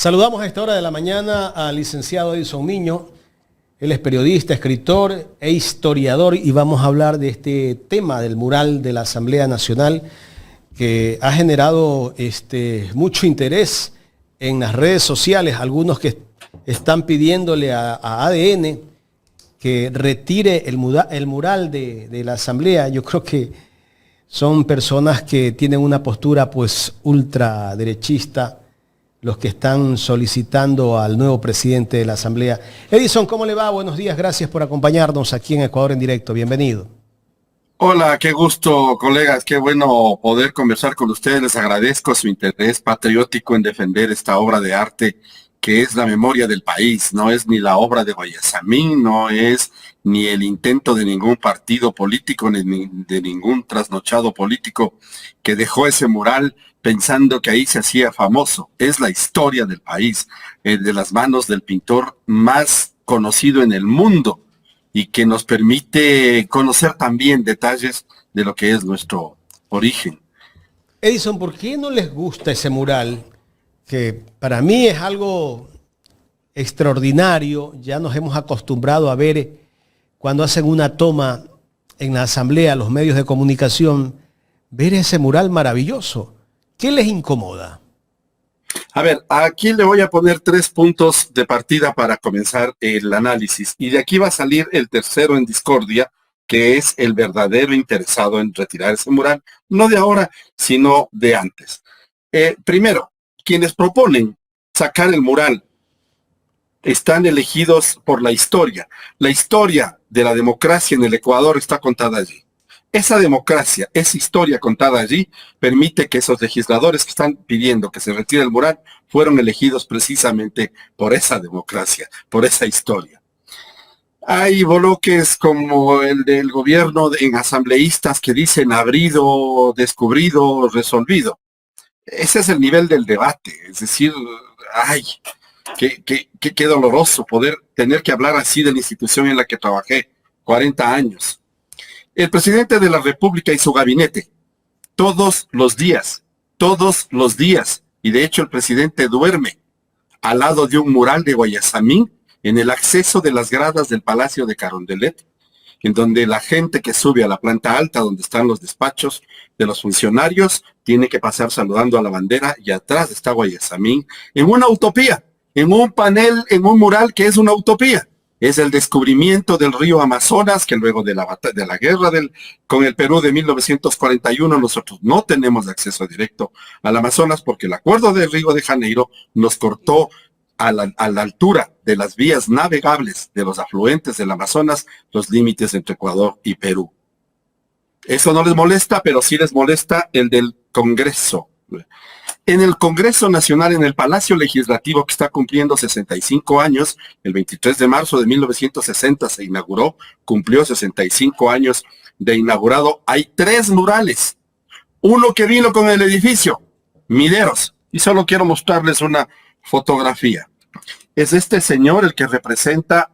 Saludamos a esta hora de la mañana al licenciado Edison Miño. Él es periodista, escritor e historiador y vamos a hablar de este tema del mural de la Asamblea Nacional que ha generado mucho interés en las redes sociales. Algunos que están pidiéndole a ADN que retire el mural de la Asamblea. Yo creo que son personas que tienen una postura pues ultraderechista, los que están solicitando al nuevo presidente de la Asamblea. Edison, ¿cómo le va? Buenos días, gracias por acompañarnos aquí en Ecuador en Directo. Bienvenido. Hola, qué gusto, colegas, qué bueno poder conversar con ustedes. Les agradezco su interés patriótico en defender esta obra de arte que es la memoria del país. No es ni la obra de Guayasamín, no es ni el intento de ningún partido político, ni de ningún trasnochado político que dejó ese mural pensando que ahí se hacía famoso. Es la historia del país, de las manos del pintor más conocido en el mundo y que nos permite conocer también detalles de lo que es nuestro origen. Edison, ¿por qué no les gusta ese mural? Que para mí es algo extraordinario. Ya nos hemos acostumbrado a ver cuando hacen una toma en la Asamblea, los medios de comunicación, ver ese mural maravilloso. ¿Qué les incomoda? A ver, aquí le voy a poner 3 puntos de partida para comenzar el análisis. Y de aquí va a salir el tercero en discordia, que es el verdadero interesado en retirar ese mural, no de ahora, sino de antes. Primero, quienes proponen sacar el mural están elegidos por la historia. La historia de la democracia en el Ecuador está contada allí. Esa democracia, esa historia contada allí, permite que esos legisladores que están pidiendo que se retire el mural fueron elegidos precisamente por esa democracia, por esa historia. Hay bloques como el del gobierno en asambleístas que dicen abrido, descubrido, resolvido. Ese es el nivel del debate, es decir, ay, qué doloroso poder tener que hablar así de la institución en la que trabajé 40 años. El presidente de la República y su gabinete, todos los días, y de hecho el presidente duerme al lado de un mural de Guayasamín en el acceso de las gradas del Palacio de Carondelet, en donde la gente que sube a la planta alta, donde están los despachos de los funcionarios, tiene que pasar saludando a la bandera, y atrás está Guayasamín, en una utopía, en un panel, en un mural que es una utopía. Es el descubrimiento del río Amazonas, que luego de la guerra con el Perú de 1941, nosotros no tenemos acceso directo al Amazonas porque el acuerdo de Río de Janeiro nos cortó a la altura de las vías navegables de los afluentes del Amazonas los límites entre Ecuador y Perú. Eso no les molesta, pero sí les molesta el del Congreso. En el Congreso Nacional, en el Palacio Legislativo, que está cumpliendo 65 años, el 23 de marzo de 1960 se inauguró, cumplió 65 años de inaugurado. Hay 3 murales. Uno que vino con el edificio, Mideros, y solo quiero mostrarles una fotografía. Es este señor el que representa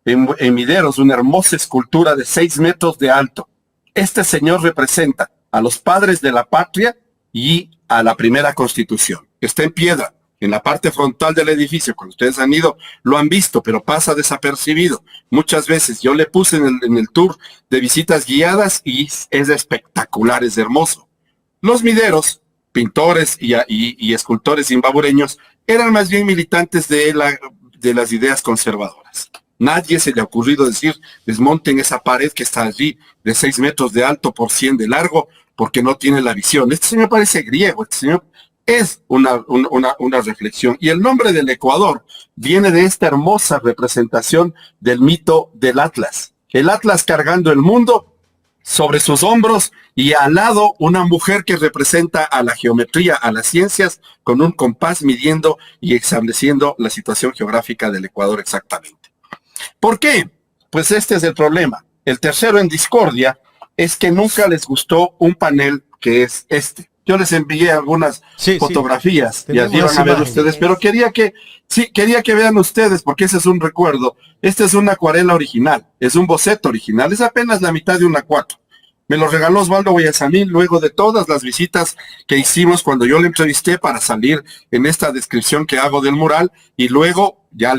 en Mideros una hermosa escultura de 6 metros de alto. Este señor representa a los padres de la patria y a la primera Constitución. Está en piedra, en la parte frontal del edificio. Cuando ustedes han ido, lo han visto, pero pasa desapercibido. Muchas veces yo le puse en el tour de visitas guiadas y es espectacular, es hermoso. Los Mideros, pintores y escultores zimbabureños, eran más bien militantes de las ideas conservadoras. Nadie se le ha ocurrido decir, desmonten esa pared que está allí de 6 metros de alto por 100 de largo, porque no tiene la visión. Este señor parece griego, este señor es una reflexión. Y el nombre del Ecuador viene de esta hermosa representación del mito del Atlas. El Atlas cargando el mundo sobre sus hombros y al lado una mujer que representa a la geometría, a las ciencias, con un compás midiendo y estableciendo la situación geográfica del Ecuador exactamente. ¿Por qué? Pues este es el problema. El tercero en discordia es que nunca les gustó un panel que es este. Yo les envié algunas fotografías y allí van a ver ustedes, pero quería que vean ustedes, porque ese es un recuerdo. Este es una acuarela original, es un boceto original, es apenas la mitad de una A4. Me lo regaló Osvaldo Guayasamín luego de todas las visitas que hicimos cuando yo le entrevisté para salir en esta descripción que hago del mural, y luego ya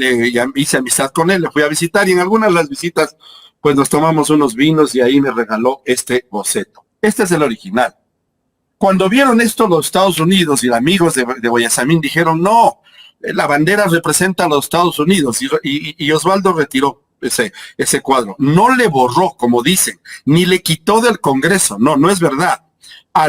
hice amistad con él, le fui a visitar y en algunas de las visitas pues nos tomamos unos vinos y ahí me regaló este boceto. Este es el original. Cuando vieron esto los Estados Unidos y los amigos de Guayasamín dijeron, no, la bandera representa a los Estados Unidos, y Osvaldo retiró ese cuadro. No le borró, como dicen, ni le quitó del Congreso. No, no es verdad.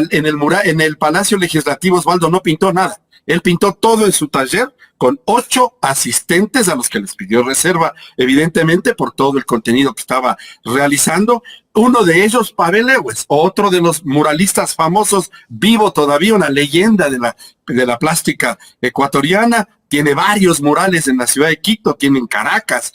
En el Palacio Legislativo Osvaldo no pintó nada. Él pintó todo en su taller con 8 asistentes a los que les pidió reserva, evidentemente por todo el contenido que estaba realizando. Uno de ellos, Pavel Lewis, otro de los muralistas famosos, vivo todavía, una leyenda de la plástica ecuatoriana. Tiene varios murales en la ciudad de Quito, tiene en Caracas,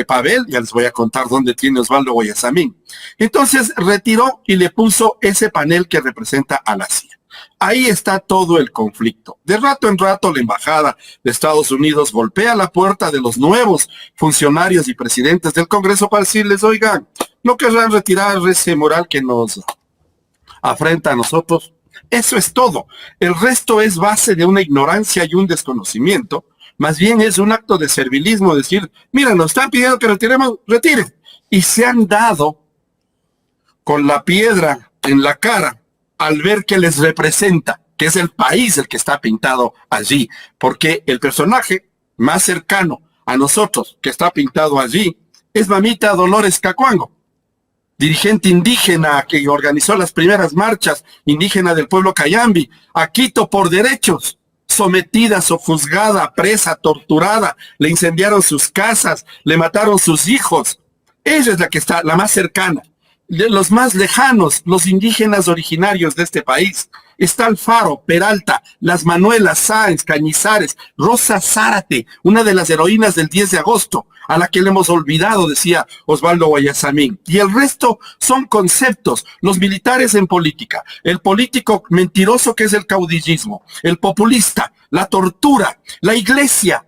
Pavel, ya les voy a contar dónde tiene Osvaldo Guayasamín. Entonces retiró y le puso ese panel que representa a la CIA. Ahí está todo el conflicto. De rato en rato la embajada de Estados Unidos golpea la puerta de los nuevos funcionarios y presidentes del Congreso para decirles, oigan, ¿no querrán retirar ese mural que nos afrenta a nosotros? Eso es todo. El resto es base de una ignorancia y un desconocimiento. Más bien es un acto de servilismo, decir, mira, nos están pidiendo que retiremos, retiren. Y se han dado con la piedra en la cara al ver que les representa, que es el país el que está pintado allí, porque el personaje más cercano a nosotros que está pintado allí es Mamita Dolores Cacuango, dirigente indígena que organizó las primeras marchas indígenas del pueblo Cayambi, a Quito por derechos, sometida, sojuzgada, presa, torturada, le incendiaron sus casas, le mataron sus hijos. Ella es la que está, la más cercana. De los más lejanos, los indígenas originarios de este país, está Alfaro, Peralta, Las Manuelas, Sáenz, Cañizares, Rosa Zárate, una de las heroínas del 10 de agosto, a la que le hemos olvidado, decía Osvaldo Guayasamín. Y el resto son conceptos, los militares en política, el político mentiroso que es el caudillismo, el populista, la tortura, la iglesia.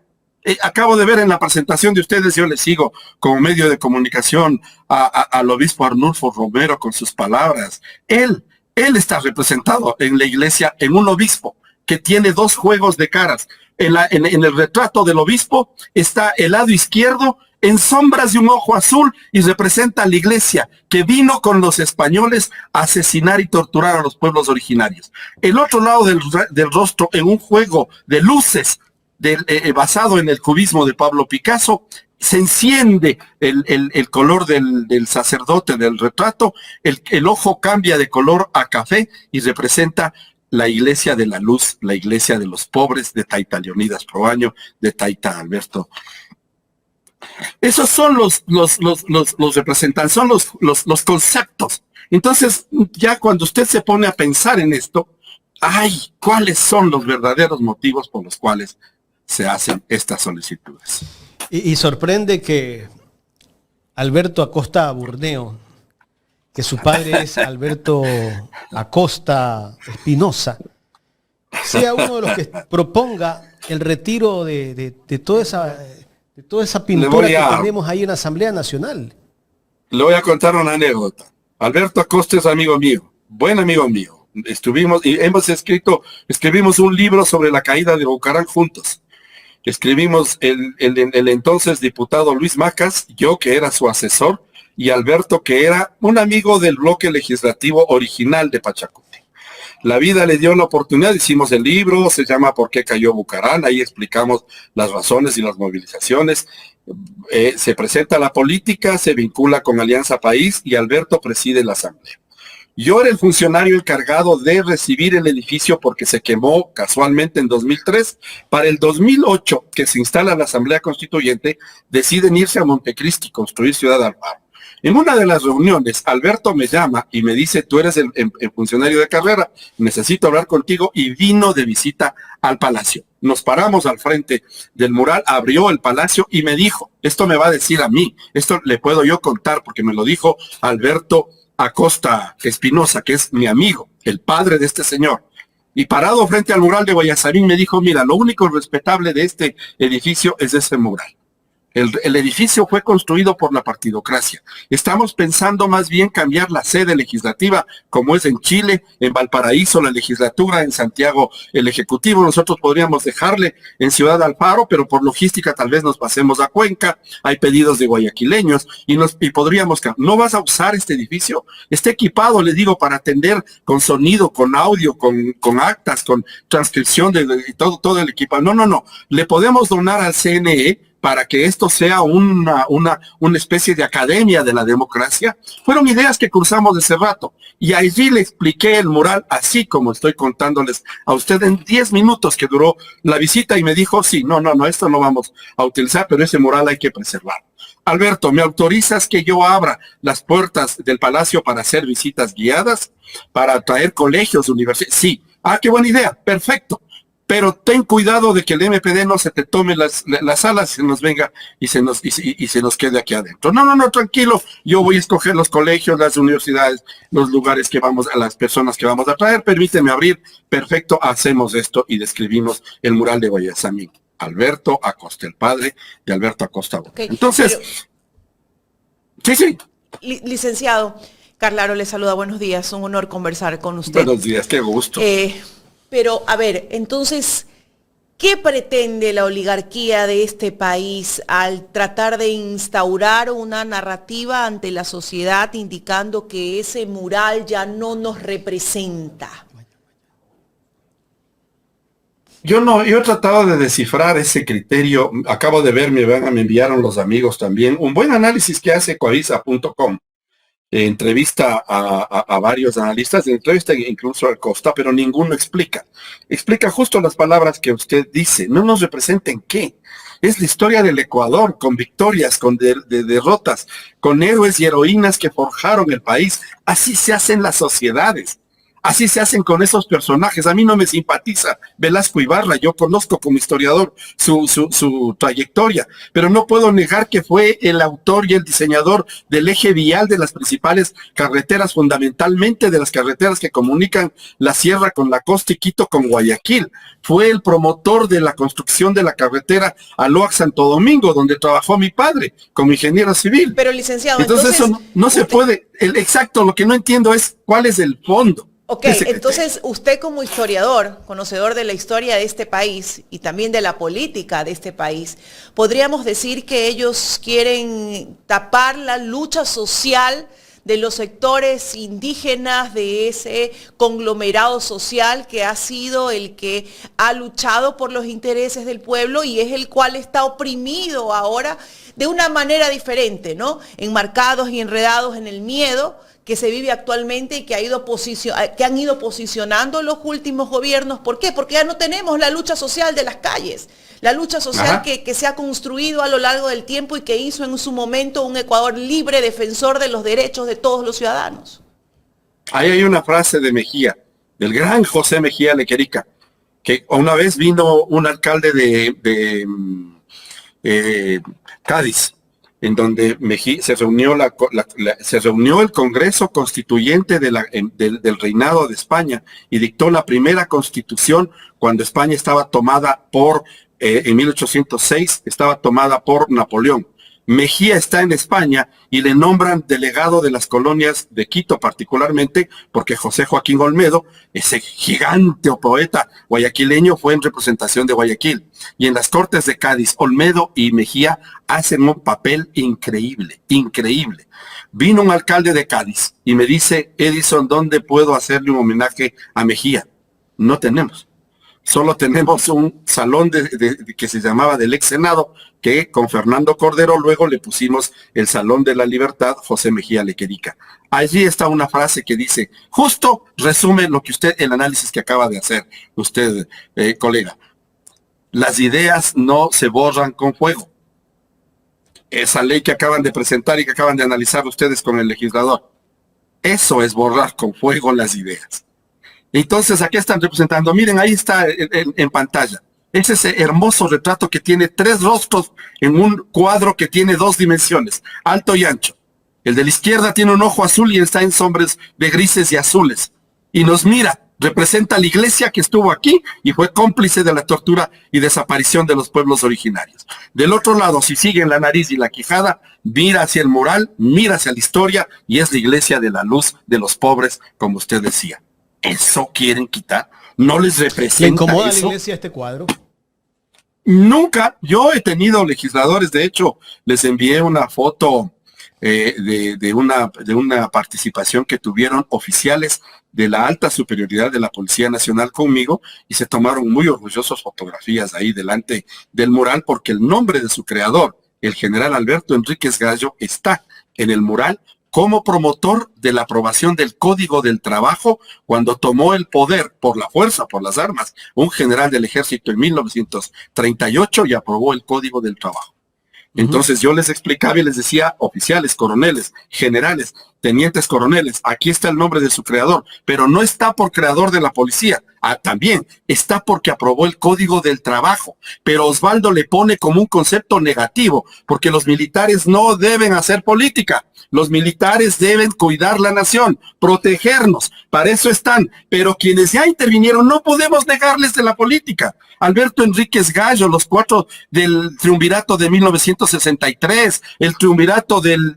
Acabo de ver en la presentación de ustedes, yo les sigo como medio de comunicación al obispo Arnulfo Romero con sus palabras. Él está representado en la iglesia en un obispo que tiene 2 juegos de caras. En el retrato del obispo está el lado izquierdo en sombras de un ojo azul y representa a la iglesia que vino con los españoles a asesinar y torturar a los pueblos originarios. El otro lado del rostro en un juego de luces basado en el cubismo de Pablo Picasso, se enciende el color del sacerdote del retrato, el ojo cambia de color a café y representa la iglesia de la luz, la iglesia de los pobres de Taita Leonidas Proaño, de Taita Alberto. Esos son los representantes, son los conceptos. Entonces, ya cuando usted se pone a pensar en esto, ¡ay! ¿Cuáles son los verdaderos motivos por los cuales se hacen estas solicitudes? Y sorprende que Alberto Acosta Burneo, que su padre es Alberto Acosta Espinosa, sea uno de los que proponga el retiro de toda esa pintura que tenemos ahí en la Asamblea Nacional. Le voy a contar una anécdota. Alberto Acosta es amigo mío, buen amigo mío. Estuvimos y escribimos un libro sobre la caída de Bucarán juntos. Escribimos el entonces diputado Luis Macas, yo que era su asesor, y Alberto que era un amigo del bloque legislativo original de Pachacuti. La vida le dio la oportunidad, hicimos el libro, se llama ¿Por qué cayó Bucarán? Ahí explicamos las razones y las movilizaciones. Se presenta la política, se vincula con Alianza País y Alberto preside la asamblea. Yo era el funcionario encargado de recibir el edificio porque se quemó casualmente en 2003. Para el 2008, que se instala la Asamblea Constituyente, deciden irse a Montecristi, construir Ciudad Alfaro. En una de las reuniones, Alberto me llama y me dice, tú eres el funcionario de carrera, necesito hablar contigo, y vino de visita al palacio. Nos paramos al frente del mural, abrió el palacio y me dijo, esto me va a decir a mí, esto le puedo yo contar porque me lo dijo Alberto Acosta Espinosa, que es mi amigo, el padre de este señor. Y parado frente al mural de Guayasamín me dijo, mira, lo único respetable de este edificio es ese mural. El edificio fue construido por la partidocracia. Estamos pensando más bien cambiar la sede legislativa, como es en Chile, en Valparaíso la legislatura, en Santiago el ejecutivo. Nosotros podríamos dejarle en Ciudad Alfaro, pero por logística tal vez nos pasemos a Cuenca. Hay pedidos de guayaquileños y podríamos... ¿No vas a usar este edificio? Está equipado, le digo, para atender con sonido, con audio, con actas, con transcripción de todo el equipo. No. Le podemos donar al CNE para que esto sea una especie de academia de la democracia. Fueron ideas que cruzamos hace rato. Y allí le expliqué el mural así como estoy contándoles a usted en 10 minutos que duró la visita y me dijo, sí, no, esto no vamos a utilizar, pero ese mural hay que preservar. Alberto, ¿me autorizas que yo abra las puertas del palacio para hacer visitas guiadas? ¿Para traer colegios, universidades? Sí. Ah, qué buena idea. Perfecto. Pero ten cuidado de que el MPD no se te tome las salas, se nos venga y se nos quede aquí adentro. No, tranquilo. Yo voy a escoger los colegios, las universidades, los lugares que vamos, a las personas que vamos a traer. Permíteme abrir. Perfecto, hacemos esto y describimos el mural de Guayasamín. Alberto Acosta, el padre de Alberto Acosta. Okay, entonces, sí. Licenciado, Carlaro le saluda, buenos días, un honor conversar con usted. Buenos días, qué gusto. Pero, a ver, entonces, ¿qué pretende la oligarquía de este país al tratar de instaurar una narrativa ante la sociedad indicando que ese mural ya no nos representa? Yo he tratado de descifrar ese criterio. Acabo de ver, me enviaron los amigos también, un buen análisis que hace Coavisa.com. Entrevista a varios analistas, entrevista incluso al Costa, pero ninguno explica. Explica justo las palabras que usted dice. No nos representen qué. Es la historia del Ecuador, con victorias, con derrotas, con héroes y heroínas que forjaron el país. Así se hacen las sociedades. Así se hacen con esos personajes. A mí no me simpatiza Velasco Ibarra, yo conozco como historiador su trayectoria, pero no puedo negar que fue el autor y el diseñador del eje vial de las principales carreteras, fundamentalmente de las carreteras que comunican la sierra con la costa y Quito con Guayaquil. Fue el promotor de la construcción de la carretera Aloac-Santo Domingo, donde trabajó mi padre como ingeniero civil. Pero licenciado, entonces eso no se puede. Exacto, lo que no entiendo es cuál es el fondo. Ok, entonces usted como historiador, conocedor de la historia de este país y también de la política de este país, ¿podríamos decir que ellos quieren tapar la lucha social de los sectores indígenas, de ese conglomerado social que ha sido el que ha luchado por los intereses del pueblo y es el cual está oprimido ahora de una manera diferente, ¿no? Enmarcados y enredados en el miedo que se vive actualmente y que han ido posicionando los últimos gobiernos? ¿Por qué? Porque ya no tenemos la lucha social de las calles, la lucha social que se ha construido a lo largo del tiempo y que hizo en su momento un Ecuador libre, defensor de los derechos de todos los ciudadanos. Ahí hay una frase de Mejía, del gran José Mejía Lequerica, que una vez vino un alcalde de Cádiz, en donde se reunió el Congreso Constituyente del Reinado de España y dictó la primera constitución cuando España estaba tomada en 1806, estaba tomada por Napoleón. Mejía está en España y le nombran delegado de las colonias de Quito particularmente porque José Joaquín Olmedo, ese gigante o poeta guayaquileño, fue en representación de Guayaquil. Y en las Cortes de Cádiz, Olmedo y Mejía hacen un papel increíble, increíble. Vino un alcalde de Cádiz y me dice, Edison, ¿dónde puedo hacerle un homenaje a Mejía? No tenemos. Solo tenemos un salón que se llamaba del ex Senado, que con Fernando Cordero luego le pusimos el Salón de la Libertad, José Mejía Lequerica. Allí está una frase que dice, justo resume lo que el análisis que acaba de hacer usted, colega. Las ideas no se borran con fuego. Esa ley que acaban de presentar y que acaban de analizar ustedes con el legislador. Eso es borrar con fuego las ideas. Entonces, aquí están representando, miren, ahí está en pantalla. Es ese hermoso retrato que tiene 3 rostros en un cuadro que tiene 2 dimensiones, alto y ancho. El de la izquierda tiene un ojo azul y está en sombras de grises y azules. Y nos mira Representa a la iglesia que estuvo aquí y fue cómplice de la tortura y desaparición de los pueblos originarios. Del otro lado, si siguen la nariz y la quijada, mira hacia el mural, mira hacia la historia y es la iglesia de la luz de los pobres, como usted decía. ¿Eso quieren quitar? ¿No les representa? ¿Le incomoda a la eso? iglesia este cuadro? Nunca. Yo he tenido legisladores, de hecho, les envié una foto de una participación que tuvieron oficiales de la alta superioridad de la Policía Nacional conmigo y se tomaron muy orgullosos fotografías ahí delante del mural porque el nombre de su creador, el general Alberto Enríquez Gallo, está en el mural como promotor de la aprobación del Código del Trabajo cuando tomó el poder por la fuerza, por las armas, un general del ejército en 1938 y aprobó el Código del Trabajo. Entonces yo les explicaba y les decía, oficiales, coroneles, generales, tenientes coroneles, aquí está el nombre de su creador, pero no está por creador de la policía, también está porque aprobó el Código del Trabajo, pero Osvaldo le pone como un concepto negativo, porque los militares no deben hacer política, los militares deben cuidar la nación, protegernos, para eso están, pero quienes ya intervinieron no podemos negarles de la política. Alberto Enríquez Gallo, los 4 del triunvirato de 1963, el triunvirato del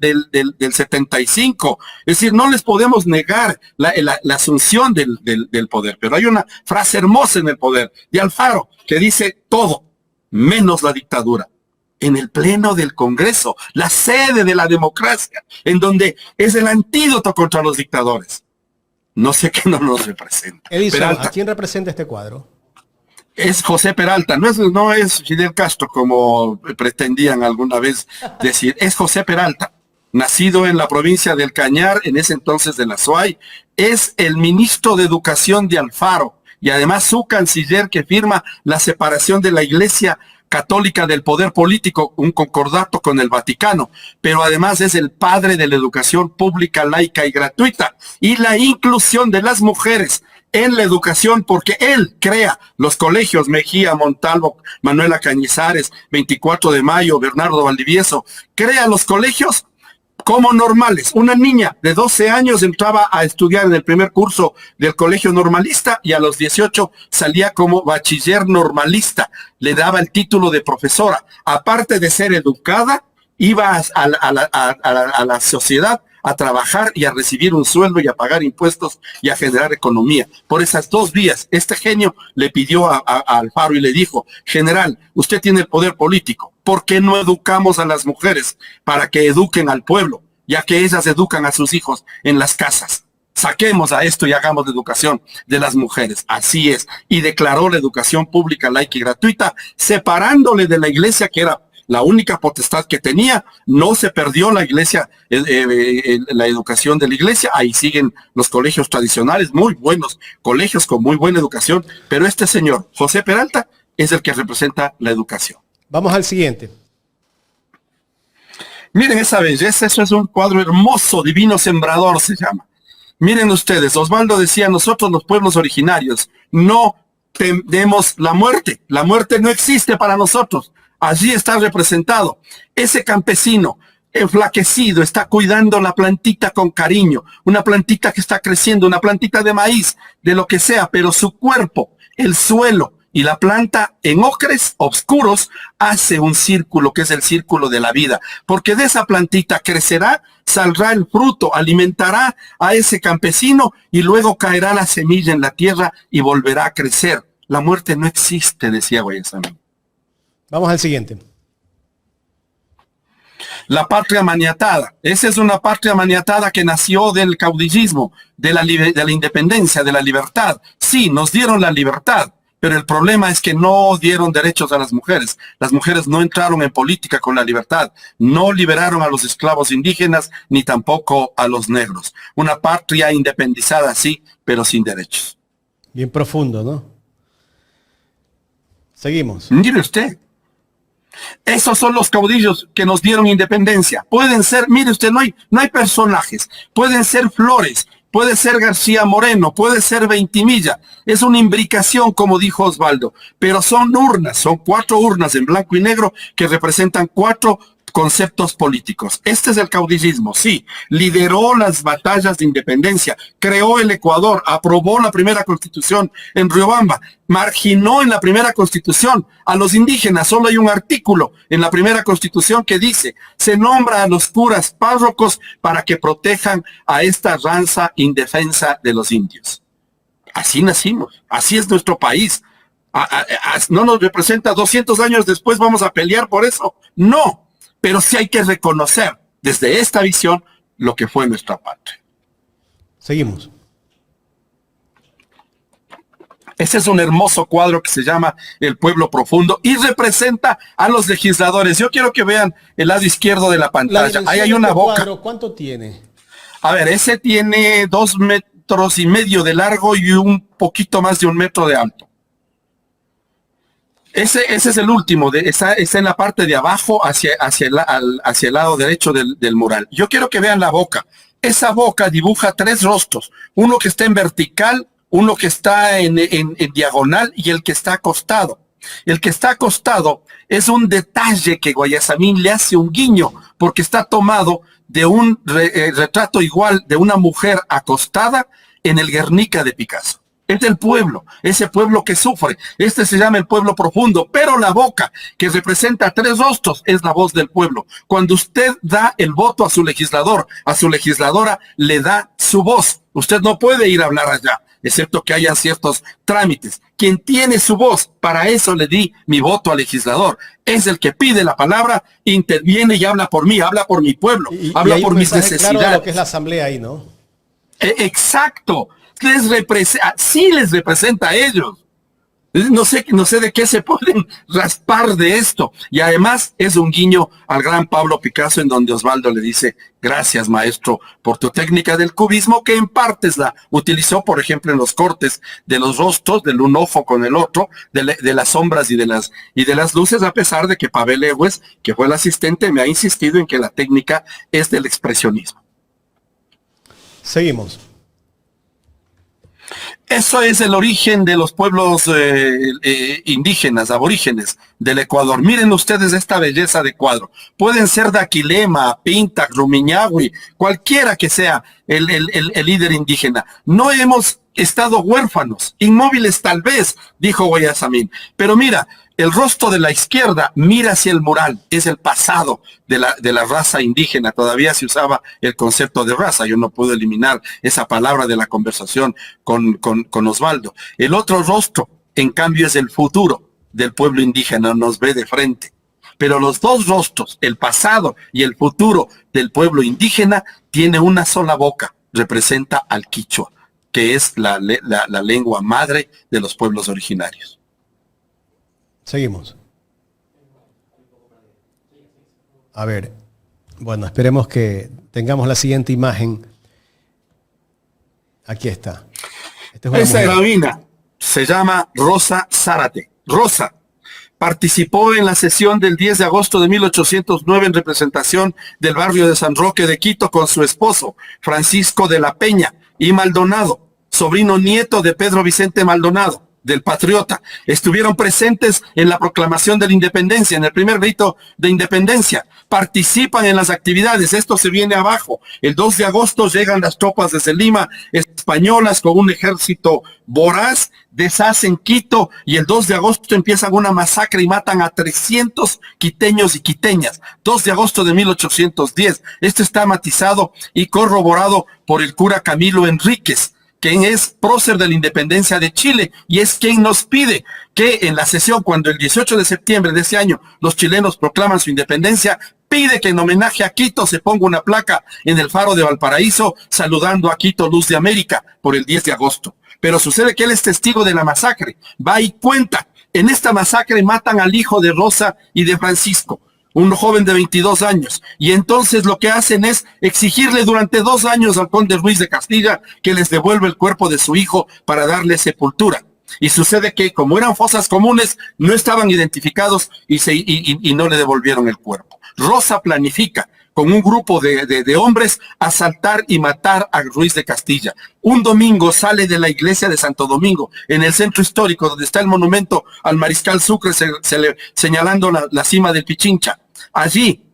75, es decir, no les podemos negar la asunción del poder, pero hay una frase hermosa en el poder de Alfaro que dice todo, menos la dictadura. En el pleno del Congreso, la sede de la democracia, en donde es el antídoto contra los dictadores. No sé qué no nos representa. Edison, Peralta. ¿a quién representa este cuadro? Es José Peralta, no es Fidel Castro como pretendían alguna vez decir, es José Peralta, nacido en la provincia del Cañar, en ese entonces de la SUAY, es el ministro de Educación de Alfaro y además su canciller que firma la separación de la Iglesia Católica del poder político, un concordato con el Vaticano, pero además es el padre de la educación pública, laica y gratuita y la inclusión de las mujeres en la educación, porque él crea los colegios Mejía, Montalvo, Manuela Cañizares, 24 de Mayo, Bernardo Valdivieso, crea los colegios como normales. Una niña de 12 años entraba a estudiar en el primer curso del colegio normalista y a los 18 salía como bachiller normalista. Le daba el título de profesora. Aparte de ser educada, iba a la sociedad a trabajar y a recibir un sueldo y a pagar impuestos y a generar economía. Por esas dos vías, este genio le pidió a Alfaro y le dijo, general, usted tiene el poder político, ¿por qué no educamos a las mujeres para que eduquen al pueblo, ya que ellas educan a sus hijos en las casas? Saquemos a esto y hagamos la educación de las mujeres. Así es. Y declaró la educación pública, laica y gratuita, separándole de la iglesia que era la única potestad que tenía. No se perdió la iglesia, la educación de la iglesia, ahí siguen los colegios tradicionales, muy buenos colegios con muy buena educación, pero este señor, José Peralta, es el que representa la educación. Vamos al siguiente. Miren esa belleza, eso es un cuadro hermoso, divino sembrador se llama. Miren ustedes, Osvaldo decía, nosotros los pueblos originarios no tememos la muerte no existe para nosotros. Allí está representado. Ese campesino enflaquecido está cuidando la plantita con cariño, una plantita que está creciendo, una plantita de maíz, de lo que sea, pero su cuerpo, el suelo y la planta en ocres oscuros hace un círculo que es el círculo de la vida, porque de esa plantita crecerá, saldrá el fruto, alimentará a ese campesino y luego caerá la semilla en la tierra y volverá a crecer. La muerte no existe, decía Guayasamín. Vamos al siguiente. La patria maniatada. Esa es una patria maniatada que nació del caudillismo, de la independencia, de la libertad. Sí, nos dieron la libertad, pero el problema es que no dieron derechos a las mujeres. Las mujeres no entraron en política con la libertad. No liberaron a los esclavos indígenas, ni tampoco a los negros. Una patria independizada, sí, pero sin derechos. Bien profundo, ¿no? Seguimos. Mire usted. Esos son los caudillos que nos dieron independencia. Pueden ser, mire usted, no hay personajes. Pueden ser Flores, puede ser García Moreno, puede ser Veintimilla. Es una imbricación, como dijo Osvaldo. Pero son urnas, son 4 urnas en blanco y negro que representan 4 conceptos políticos. Este es el caudillismo, sí. Lideró las batallas de independencia, creó el Ecuador, aprobó la primera constitución en Riobamba, marginó en la primera constitución a los indígenas. Solo hay un artículo en la primera constitución que dice, se nombra a los curas párrocos para que protejan a esta raza indefensa de los indios. Así nacimos, así es nuestro país. No nos representa 200 años después, vamos a pelear por eso. No, pero sí hay que reconocer desde esta visión lo que fue nuestra patria. Seguimos. Ese es un hermoso cuadro que se llama El Pueblo Profundo y representa a los legisladores. Yo quiero que vean el lado izquierdo de la pantalla. Ahí hay una boca. Cuadro, ¿cuánto tiene? A ver, ese tiene 2,5 metros de largo y un poquito más de 1 metro de alto. Ese es el último, está en la parte de abajo hacia el lado derecho del mural. Yo quiero que vean la boca. Esa boca dibuja 3 rostros, uno que está en vertical, uno que está en diagonal y el que está acostado. El que está acostado es un detalle que Guayasamín le hace un guiño, porque está tomado de un retrato igual de una mujer acostada en el Guernica de Picasso. Es del pueblo, ese pueblo que sufre. Este se llama el pueblo profundo, pero la boca, que representa 3 rostros, es la voz del pueblo. Cuando usted da el voto a su legislador, a su legisladora, le da su voz. Usted no puede ir a hablar allá, excepto que hayan ciertos trámites. Quien tiene su voz, para eso le di mi voto al legislador. Es el que pide la palabra, interviene y habla por mí, habla por mi pueblo, habla por mis necesidades. Claro de lo que es la asamblea ahí, ¿no? Exacto. Sí les representa a ellos. No sé de qué se pueden raspar de esto. Y además es un guiño al gran Pablo Picasso, en donde Osvaldo le dice, gracias maestro por tu técnica del cubismo, que en partes la utilizó, por ejemplo, en los cortes de los rostros, del un ojo con el otro, de las sombras y de las luces, a pesar de que Pavel Ewes, que fue el asistente, me ha insistido en que la técnica es del expresionismo. Seguimos. Eso es el origen de los pueblos indígenas, aborígenes del Ecuador. Miren ustedes esta belleza de cuadro. Pueden ser Daquilema, Pintac, Rumiñahui, cualquiera que sea el líder indígena. No hemos estado huérfanos, inmóviles tal vez, dijo Guayasamín. Pero mira, el rostro de la izquierda mira hacia el mural, es el pasado de la raza indígena. Todavía se usaba el concepto de raza, yo no puedo eliminar esa palabra de la conversación con Osvaldo. El otro rostro, en cambio, es el futuro del pueblo indígena, nos ve de frente. Pero los 2 rostros, el pasado y el futuro del pueblo indígena, tiene una sola boca, representa al quichua, que es la lengua madre de los pueblos originarios. Seguimos. A ver, bueno, esperemos que tengamos la siguiente imagen. Aquí está. Esa heroína se llama Rosa Zárate. Rosa participó en la sesión del 10 de agosto de 1809 en representación del barrio de San Roque de Quito con su esposo, Francisco de la Peña y Maldonado, sobrino nieto de Pedro Vicente Maldonado, del patriota. Estuvieron presentes en la proclamación de la independencia, en el primer grito de independencia. Participan en las actividades. Esto se viene abajo. El 2 de agosto llegan las tropas desde Lima españolas con un ejército voraz, deshacen Quito y el 2 de agosto empiezan una masacre y matan a 300 quiteños y quiteñas. 2 de agosto de 1810. Esto está matizado y corroborado por el cura Camilo Enríquez, quien es prócer de la independencia de Chile y es quien nos pide que en la sesión, cuando el 18 de septiembre de ese año los chilenos proclaman su independencia, pide que en homenaje a Quito se ponga una placa en el faro de Valparaíso saludando a Quito, luz de América, por el 10 de agosto. Pero sucede que él es testigo de la masacre, va y cuenta. En esta masacre matan al hijo de Rosa y de Francisco, un joven de 22 años, y entonces lo que hacen es exigirle durante 2 años al conde Ruiz de Castilla que les devuelva el cuerpo de su hijo para darle sepultura. Y sucede que, como eran fosas comunes, no estaban identificados y no le devolvieron el cuerpo. Rosa planifica con un grupo de hombres asaltar y matar a Ruiz de Castilla. Un domingo sale de la iglesia de Santo Domingo, en el centro histórico, donde está el monumento al mariscal Sucre señalando la cima del Pichincha. allí,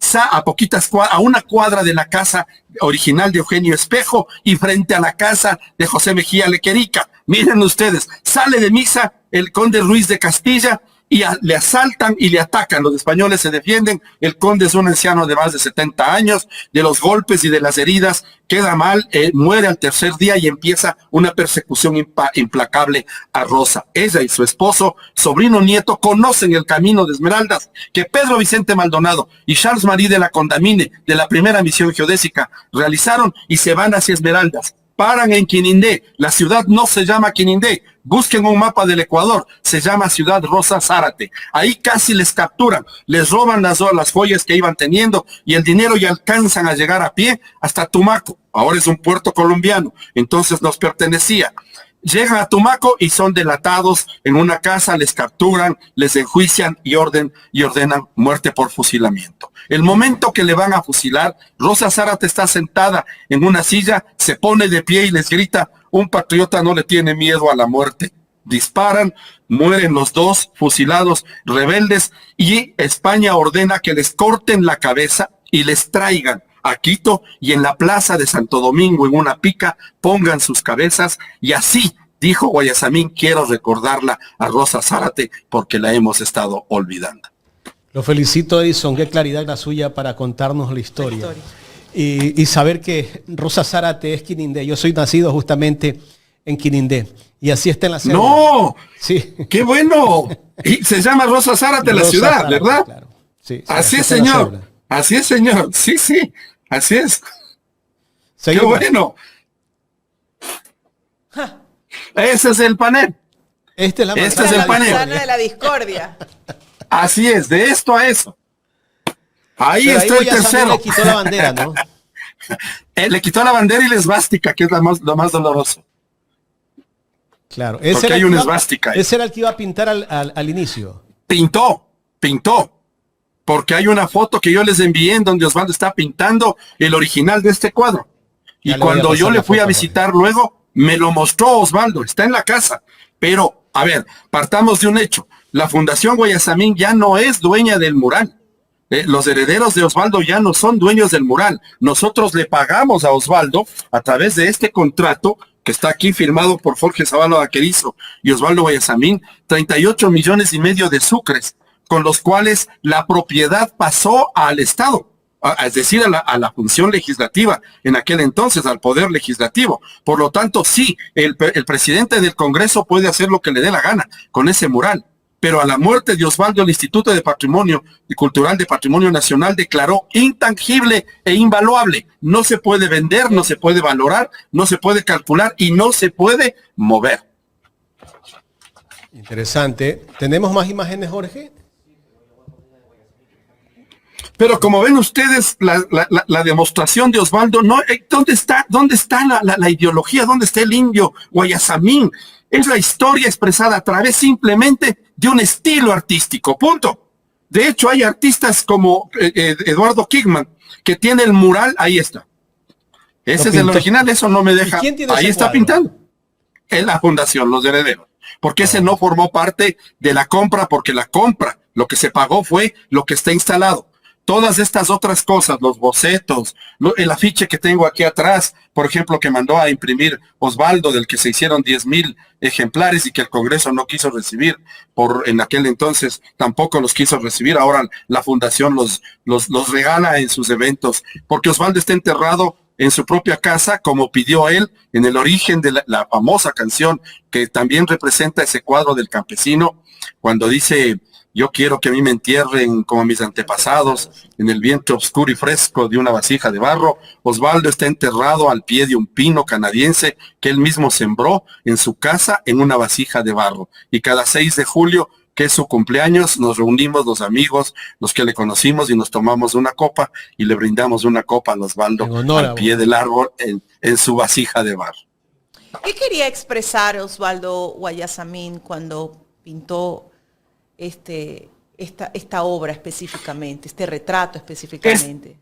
a una cuadra de la casa original de Eugenio Espejo y frente a la casa de José Mejía Lequerica. Miren ustedes, sale de misa el conde Ruiz de Castilla y le asaltan y le atacan. Los españoles se defienden. El conde es un anciano de más de 70 años. De los golpes y de las heridas queda mal, muere al tercer día y empieza una persecución implacable a Rosa. Ella y su esposo, sobrino nieto, conocen el camino de Esmeraldas que Pedro Vicente Maldonado y Charles Marie de la Condamine de la primera misión geodésica realizaron y se van hacia Esmeraldas. Paran en Quinindé. La ciudad no se llama Quinindé. Busquen un mapa del Ecuador. Se llama Ciudad Rosa Zárate. Ahí casi les capturan. Les roban las joyas que iban teniendo y el dinero y alcanzan a llegar a pie hasta Tumaco. Ahora es un puerto colombiano. Entonces nos pertenecía. Llegan a Tumaco y son delatados en una casa, les capturan, les enjuician y ordenan muerte por fusilamiento. El momento que le van a fusilar, Rosa Zárate está sentada en una silla, se pone de pie y les grita: un patriota no le tiene miedo a la muerte. Disparan, mueren los dos fusilados rebeldes y España ordena que les corten la cabeza y les traigan a Quito y en la plaza de Santo Domingo en una pica pongan sus cabezas y así, dijo Guayasamín, quiero recordarla a Rosa Zárate porque la hemos estado olvidando. Lo felicito, Edison, qué claridad la suya para contarnos la historia. Y saber que Rosa Zárate es Quinindé. Yo soy nacido justamente en Quinindé y así está en la cédula. ¡No! Sí. ¡Qué bueno! Y se llama Rosa Zárate la ciudad, Zárate, ¿verdad? Claro. Sí, así es, señor. Así es, señor. Sí, sí. Así es. Seguimos. ¡Qué bueno! Ese es el panel. Este es el panel. De la discordia. Así es, de esto a eso. Ahí pero está ahí el tercero. Le quitó la bandera, ¿no? Le quitó la bandera y la esvástica, que es lo más doloroso. Claro. Porque hay una esvástica. Ese era el que iba a pintar al inicio. Pintó. Porque hay una foto que yo les envié en donde Osvaldo está pintando el original de este cuadro. Y cuando yo le fui a visitar luego, me lo mostró Osvaldo, está en la casa. Pero, a ver, partamos de un hecho. La Fundación Guayasamín ya no es dueña del mural. Los herederos de Osvaldo ya no son dueños del mural. Nosotros le pagamos a Osvaldo a través de este contrato que está aquí firmado por Jorge Zavala Vaquerizo y Osvaldo Guayasamín, 38 millones y medio de sucres, con los cuales la propiedad pasó al Estado, es decir, a la función legislativa, en aquel entonces, al poder legislativo. Por lo tanto, sí, el presidente del Congreso puede hacer lo que le dé la gana con ese mural. Pero a la muerte de Osvaldo, el Instituto de Patrimonio y Cultural de Patrimonio Nacional declaró intangible e invaluable. No se puede vender, no se puede valorar, no se puede calcular y no se puede mover. Interesante. ¿Tenemos más imágenes, Jorge? Pero como ven ustedes, la demostración de Osvaldo, no, ¿dónde está la ideología? ¿Dónde está el indio Guayasamín? Es la historia expresada a través simplemente de un estilo artístico, punto. De hecho, hay artistas como Eduardo Kigman, que tiene el mural, ahí está. Ese es el original, eso no me deja. Ahí está cuadro? Pintando. Es la fundación, los herederos. Porque ese no formó parte de la compra, porque la compra, lo que se pagó fue lo que está instalado. Todas estas otras cosas, los bocetos, el afiche que tengo aquí atrás, por ejemplo, que mandó a imprimir Osvaldo, del que se hicieron 10,000 ejemplares y que el Congreso no quiso recibir, en aquel entonces tampoco los quiso recibir, ahora la Fundación los regala en sus eventos, porque Osvaldo está enterrado en su propia casa, como pidió él, en el origen de la famosa canción, que también representa ese cuadro del campesino, cuando dice: yo quiero que a mí me entierren como a mis antepasados, en el vientre oscuro y fresco de una vasija de barro. Osvaldo está enterrado al pie de un pino canadiense que él mismo sembró en su casa en una vasija de barro. Y cada 6 de julio, que es su cumpleaños, nos reunimos los amigos, los que le conocimos, y nos tomamos una copa y le brindamos una copa a Osvaldo al pie del árbol en su vasija de barro. ¿Qué quería expresar Osvaldo Guayasamín cuando pintó esta obra específicamente, este retrato específicamente?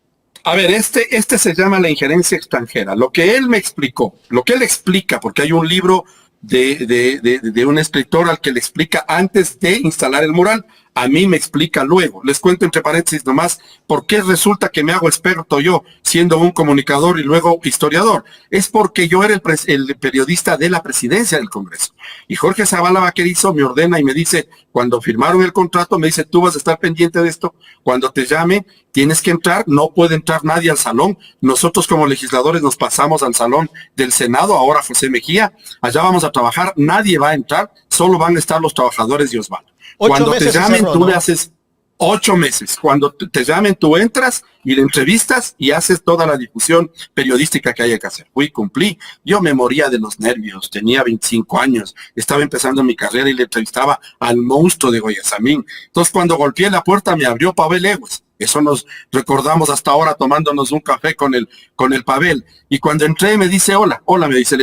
Este se llama la injerencia extranjera. Lo que él me explicó, lo que él explica, porque hay un libro de un escritor al que le explica antes de instalar el mural. A mí me explica luego. Les cuento entre paréntesis nomás por qué resulta que me hago experto yo, siendo un comunicador y luego historiador. Es porque yo era el periodista de la presidencia del Congreso. Y Jorge Zavala Vaquerizo me ordena y me dice, cuando firmaron el contrato, me dice, tú vas a estar pendiente de esto. Cuando te llame, tienes que entrar. No puede entrar nadie al salón. Nosotros como legisladores nos pasamos al salón del Senado, ahora José Mejía. Allá vamos a trabajar. Nadie va a entrar. Solo van a estar los trabajadores de Osvaldo. Cuando te llamen, tú le haces 8 meses. Cuando te llamen, tú entras y le entrevistas y haces toda la difusión periodística que haya que hacer. Cumplí. Yo me moría de los nervios. Tenía 25 años. Estaba empezando mi carrera y le entrevistaba al monstruo de Guayasamín. Entonces, cuando golpeé la puerta, me abrió Pavel Egues. Eso nos recordamos hasta ahora tomándonos un café con el Pavel. Y cuando entré me dice, hola, me dice,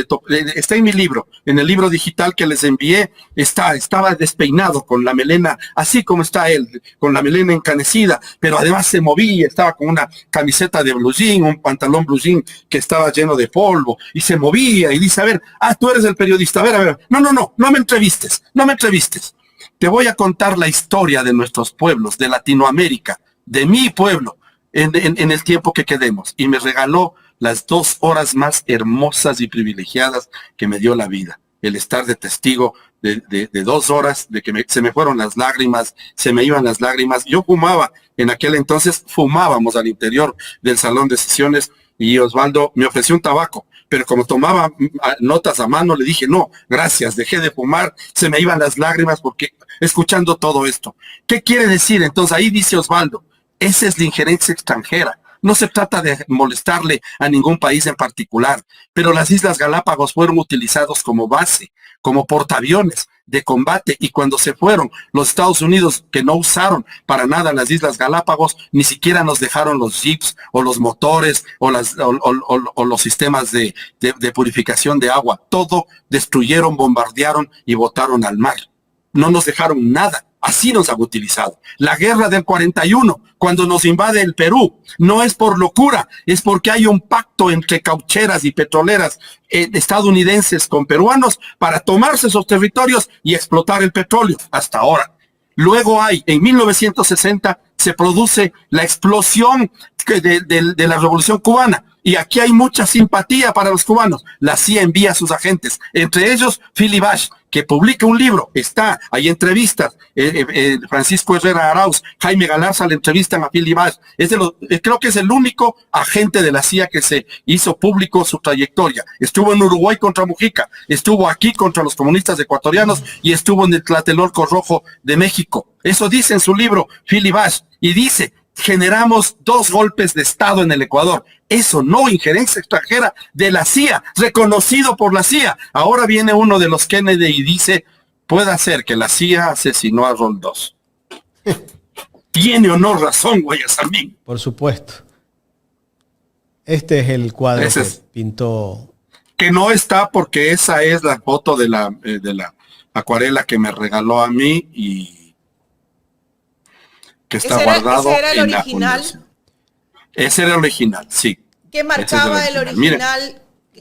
está en mi libro, en el libro digital que les envié, estaba despeinado con la melena, así como está él, con la melena encanecida, pero además se movía, estaba con una camiseta de blue jean, un pantalón blue jean que estaba lleno de polvo, y se movía y dice, a ver, tú eres el periodista, a ver, no me entrevistes. Te voy a contar la historia de nuestros pueblos, de Latinoamérica, de mi pueblo, en el tiempo que quedemos. Y me regaló las 2 horas más hermosas y privilegiadas que me dio la vida. El estar de testigo de 2 horas, de que se me fueron las lágrimas, se me iban las lágrimas. Yo fumaba, en aquel entonces fumábamos al interior del salón de sesiones y Osvaldo me ofreció un tabaco. Pero como tomaba notas a mano, le dije, no, gracias, dejé de fumar, se me iban las lágrimas porque escuchando todo esto. ¿Qué quiere decir? Entonces ahí dice Osvaldo, esa es la injerencia extranjera. No se trata de molestarle a ningún país en particular, pero las Islas Galápagos fueron utilizados como base, como portaaviones de combate, y cuando se fueron los Estados Unidos, que no usaron para nada las Islas Galápagos, ni siquiera nos dejaron los jeeps o los motores o los sistemas de purificación de agua. Todo destruyeron, bombardearon y botaron al mar. No nos dejaron nada. Así nos han utilizado. La guerra del 41, cuando nos invade el Perú, no es por locura, es porque hay un pacto entre caucheras y petroleras estadounidenses con peruanos para tomarse esos territorios y explotar el petróleo hasta ahora. Luego en 1960 se produce la explosión de la Revolución Cubana. Y aquí hay mucha simpatía para los cubanos. La CIA envía a sus agentes, entre ellos Philly Bash, que publica un libro. Hay entrevistas. Francisco Herrera Arauz, Jaime Galarza le entrevistan a Philly Bash. Creo que es el único agente de la CIA que se hizo público su trayectoria. Estuvo en Uruguay contra Mujica, estuvo aquí contra los comunistas ecuatorianos y estuvo en el Tlatelolco Rojo de México. Eso dice en su libro Philly Bash. Y dice, generamos 2 golpes de Estado en el Ecuador. Eso no, injerencia extranjera de la CIA, reconocido por la CIA. Ahora viene uno de los Kennedy y dice, puede ser que la CIA asesinó a Roldós. ¿Tiene o no razón, Guayasamín? Por supuesto. Este es el cuadro que pintó. Que no está porque esa es la foto de la acuarela que me regaló a mí y que está guardado ¿ese era el en la original? fundación. Ese era el original, sí. ¿Qué marcaba el original? Miren,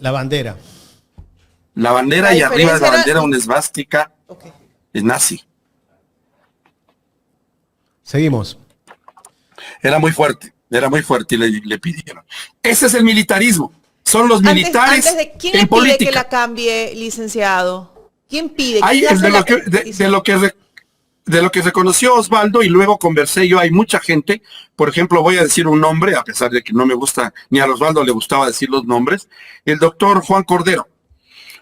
La bandera. La bandera y arriba de la bandera una esvástica nazi. Seguimos. Era muy fuerte y le pidieron. Ese es el militarismo. Son los militares antes de, ¿quién en le pide política. que la cambie, licenciado? ¿Quién pide? De lo que reconoció Osvaldo y luego conversé yo, hay mucha gente, por ejemplo, voy a decir un nombre, a pesar de que no me gusta, ni a Osvaldo le gustaba decir los nombres, el doctor Juan Cordero,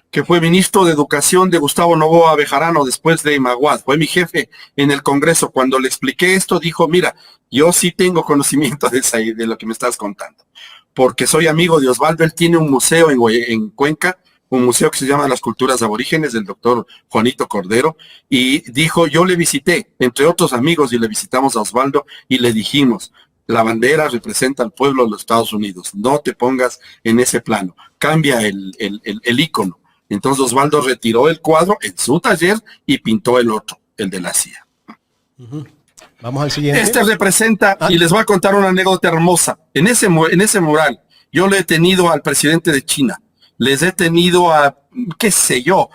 que fue ministro de Educación de Gustavo Noboa Bejarano después de Maguad, fue mi jefe en el Congreso. Cuando le expliqué esto, dijo, mira, yo sí tengo conocimiento de lo que me estás contando, porque soy amigo de Osvaldo, él tiene un museo en Cuenca, un museo que se llama Las Culturas Aborígenes, del doctor Juanito Cordero, y dijo, yo le visité, entre otros amigos, y le visitamos a Osvaldo, y le dijimos, la bandera representa al pueblo de los Estados Unidos, no te pongas en ese plano, cambia el ícono. Entonces Osvaldo retiró el cuadro en su taller y pintó el otro, el de la CIA. Vamos al siguiente. Este representa, y les voy a contar una anécdota hermosa, en ese mural, yo le he tenido al presidente de China, les he tenido a, qué sé yo,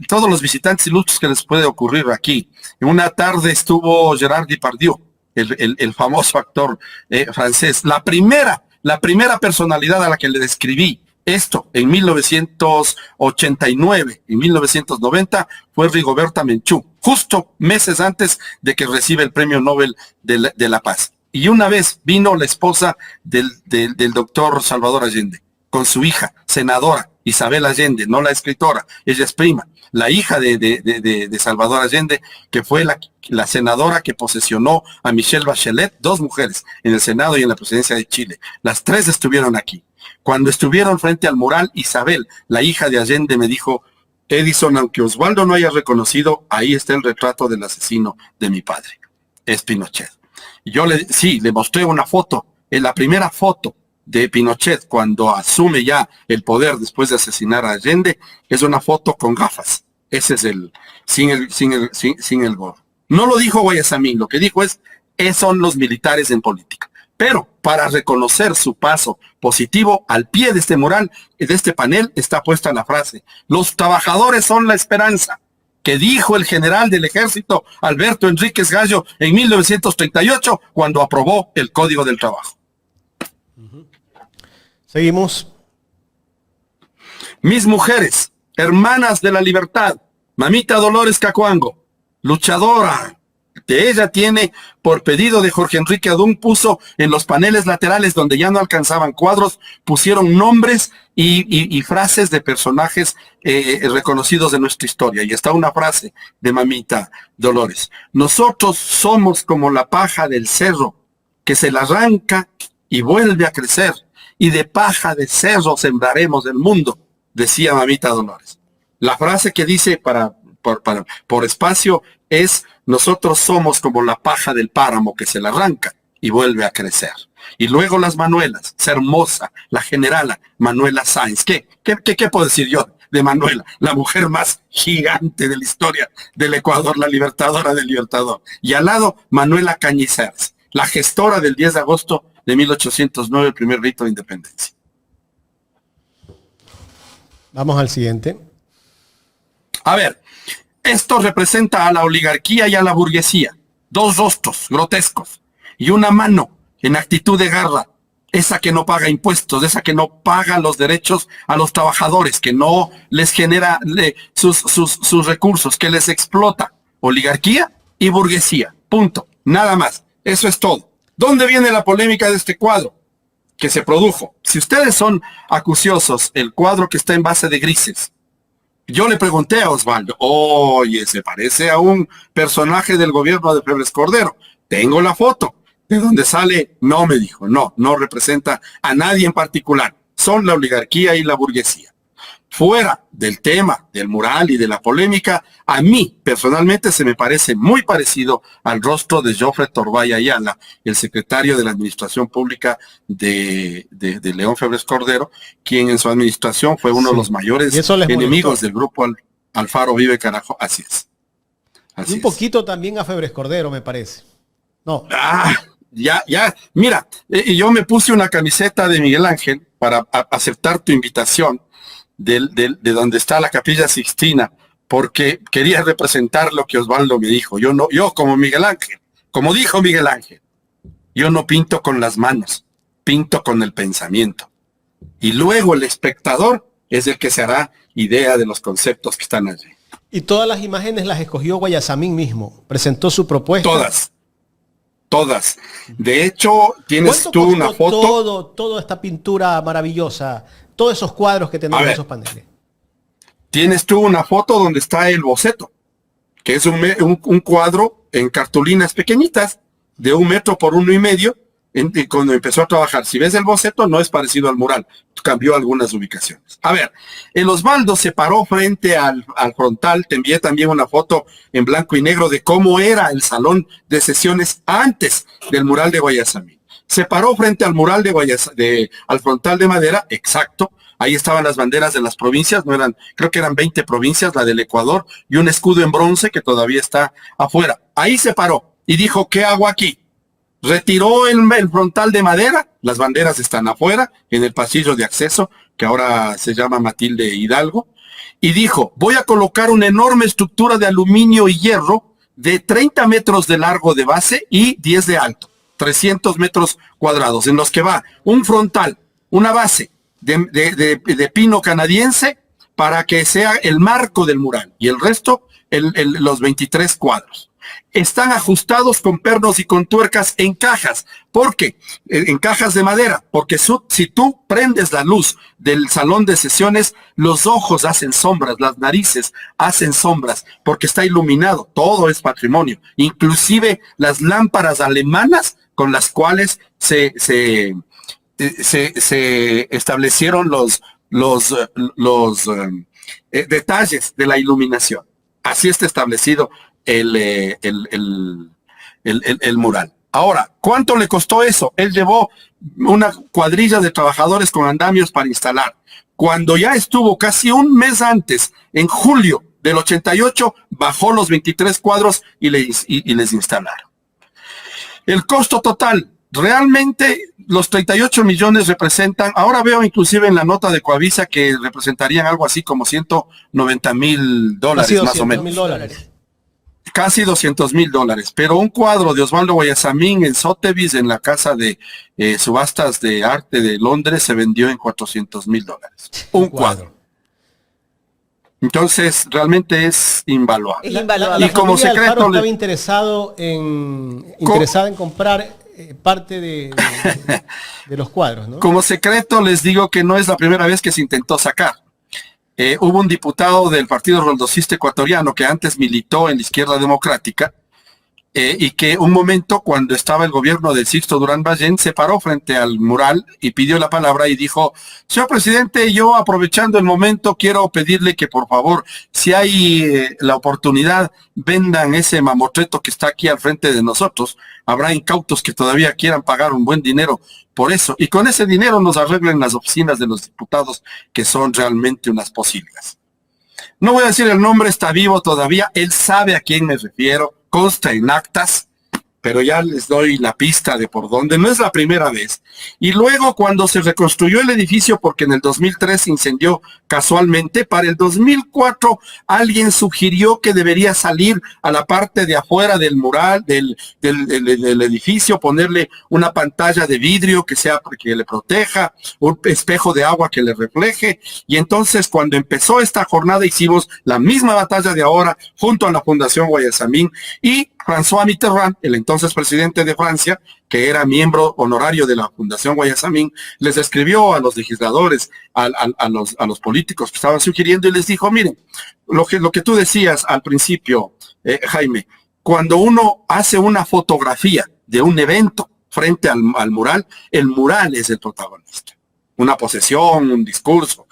todos los visitantes ilustres que les puede ocurrir aquí. En una tarde estuvo Gerard Depardieu, el famoso actor francés, la primera personalidad a la que le describí esto en 1989, en 1990, fue Rigoberta Menchú, justo meses antes de que reciba el Premio Nobel de la Paz. Y una vez vino la esposa del doctor Salvador Allende, con su hija, senadora, Isabel Allende, no la escritora, ella es prima, la hija de Salvador Allende, que fue la senadora que posesionó a Michelle Bachelet, 2 mujeres, en el Senado y en la presidencia de Chile. Las 3 estuvieron aquí. Cuando estuvieron frente al mural, Isabel, la hija de Allende, me dijo: Edison, aunque Osvaldo no haya reconocido, ahí está el retrato del asesino de mi padre, es Pinochet. Y yo le mostré una foto, la primera foto de Pinochet cuando asume ya el poder después de asesinar a Allende, es una foto con gafas. Ese es sin el gorro. No lo dijo Guayasamín, lo que dijo son los militares en política. Pero para reconocer su paso positivo, al pie de este mural, de este panel, está puesta la frase: los trabajadores son la esperanza, que dijo el general del ejército Alberto Enríquez Gallo en 1938 cuando aprobó el Código del Trabajo. Seguimos. Mis mujeres, hermanas de la libertad, mamita Dolores Cacuango, luchadora. De ella tiene, por pedido de Jorge Enrique Adún, puso en los paneles laterales donde ya no alcanzaban cuadros, pusieron nombres y frases de personajes reconocidos de nuestra historia. Y está una frase de mamita Dolores: nosotros somos como la paja del cerro, que se la arranca y vuelve a crecer, y de paja de cerro sembraremos el mundo, decía mamita Dolores. La frase que dice por espacio es: nosotros somos como la paja del páramo que se la arranca y vuelve a crecer. Y luego las Manuelas, Hermosa, la generala Manuela Sáenz. ¿Qué puedo decir yo de Manuela? La mujer más gigante de la historia del Ecuador, la libertadora del Libertador. Y al lado, Manuela Cañizares, la gestora del 10 de agosto de 1809, el primer rito de independencia. Vamos al siguiente. A ver, esto representa a la oligarquía y a la burguesía. 2 rostros grotescos y una mano en actitud de garra. Esa que no paga impuestos, esa que no paga los derechos a los trabajadores, que no les genera sus recursos, que les explota. Oligarquía y burguesía. Punto. Nada más. Eso es todo. ¿Dónde viene la polémica de este cuadro que se produjo? Si ustedes son acuciosos, el cuadro que está en base de grises. Yo le pregunté a Osvaldo: oye, se parece a un personaje del gobierno de Febres Cordero. Tengo la foto. ¿De dónde sale? No, me dijo. No representa a nadie en particular. Son la oligarquía y la burguesía. Fuera del tema del mural y de la polémica, a mí personalmente se me parece muy parecido al rostro de Jofre Torbay Ayala, el secretario de la Administración Pública de León Febres Cordero, quien en su administración fue uno de los mayores enemigos del grupo Alfaro Vive Carajo. Así es. Un poquito también a Febres Cordero, me parece. No. Ya. Mira, yo me puse una camiseta de Miguel Ángel para aceptar tu invitación de donde está la Capilla Sixtina, porque quería representar lo que Osvaldo me dijo. Yo como Miguel Ángel, como dijo Miguel Ángel, yo no pinto con las manos, pinto con el pensamiento. Y luego el espectador es el que se hará idea de los conceptos que están allí. Y todas las imágenes las escogió Guayasamín mismo, presentó su propuesta. Todas. De hecho, tienes tú una foto. Toda esta pintura maravillosa, todos esos cuadros que tenemos en esos paneles. Tienes tú una foto donde está el boceto, que es un cuadro en cartulinas pequeñitas, de 1 metro por 1,5 metros, cuando empezó a trabajar. Si ves el boceto, no es parecido al mural, cambió algunas ubicaciones. A ver, el Osvaldo se paró frente al frontal. Te envié también una foto en blanco y negro de cómo era el salón de sesiones antes del mural de Guayasamín. Se paró frente al mural al frontal de madera, exacto. Ahí estaban las banderas de las provincias, creo que eran 20 provincias, la del Ecuador, y un escudo en bronce que todavía está afuera. Ahí se paró y dijo: ¿qué hago aquí? retiró el frontal de madera, las banderas están afuera, en el pasillo de acceso, que ahora se llama Matilde Hidalgo, y dijo, voy a colocar una enorme estructura de aluminio y hierro de 30 metros de largo de base y 10 de alto, 300 metros cuadrados, en los que va un frontal, una base de pino canadiense para que sea el marco del mural y el resto los 23 cuadros. Están ajustados con pernos y con tuercas en cajas. ¿Por qué? En cajas de madera. Porque si tú prendes la luz del salón de sesiones, los ojos hacen sombras, las narices hacen sombras, porque está iluminado. Todo es patrimonio. Inclusive las lámparas alemanas con las cuales se establecieron los detalles de la iluminación. Así está establecido el mural. Ahora, ¿cuánto le costó eso? Él llevó una cuadrilla de trabajadores con andamios para instalar. Cuando ya estuvo casi un mes antes, en julio del 88, bajó los 23 cuadros y les instalaron. El costo total, realmente los 38 millones representan, ahora veo inclusive en la nota de Coavisa que representarían algo así como $190,000 más o menos. $200,000. Casi $200,000, pero un cuadro de Osvaldo Guayasamín en Sotheby's, en la casa de subastas de arte de Londres, se vendió en $400,000. Un cuadro. Entonces, realmente es invaluable. Es invaluable. Y como secreto estaba interesada en comprar parte de los cuadros, ¿no? Como secreto les digo que no es la primera vez que se intentó sacar. Hubo un diputado del Partido Roldosista Ecuatoriano que antes militó en la Izquierda Democrática y que un momento, cuando estaba el gobierno de Sixto Durán Ballén, se paró frente al mural y pidió la palabra y dijo, señor presidente, yo aprovechando el momento quiero pedirle que por favor, si hay la oportunidad, vendan ese mamotreto que está aquí al frente de nosotros. Habrá incautos que todavía quieran pagar un buen dinero por eso. Y con ese dinero nos arreglen las oficinas de los diputados, que son realmente unas posilgas. No voy a decir el nombre, está vivo todavía, él sabe a quién me refiero, consta en actas, pero ya les doy la pista de por dónde, no es la primera vez. Y luego cuando se reconstruyó el edificio, porque en el 2003 se incendió casualmente, para el 2004 alguien sugirió que debería salir a la parte de afuera del mural, del edificio, ponerle una pantalla de vidrio que le proteja, un espejo de agua que le refleje, y entonces cuando empezó esta jornada hicimos la misma batalla de ahora junto a la Fundación Guayasamín, y François Mitterrand, el entonces presidente de Francia, que era miembro honorario de la Fundación Guayasamín, les escribió a los legisladores, a los políticos que estaban sugiriendo y les dijo, miren, lo que tú decías al principio, Jaime, cuando uno hace una fotografía de un evento frente al mural, el mural es el protagonista. Una posesión, un discurso,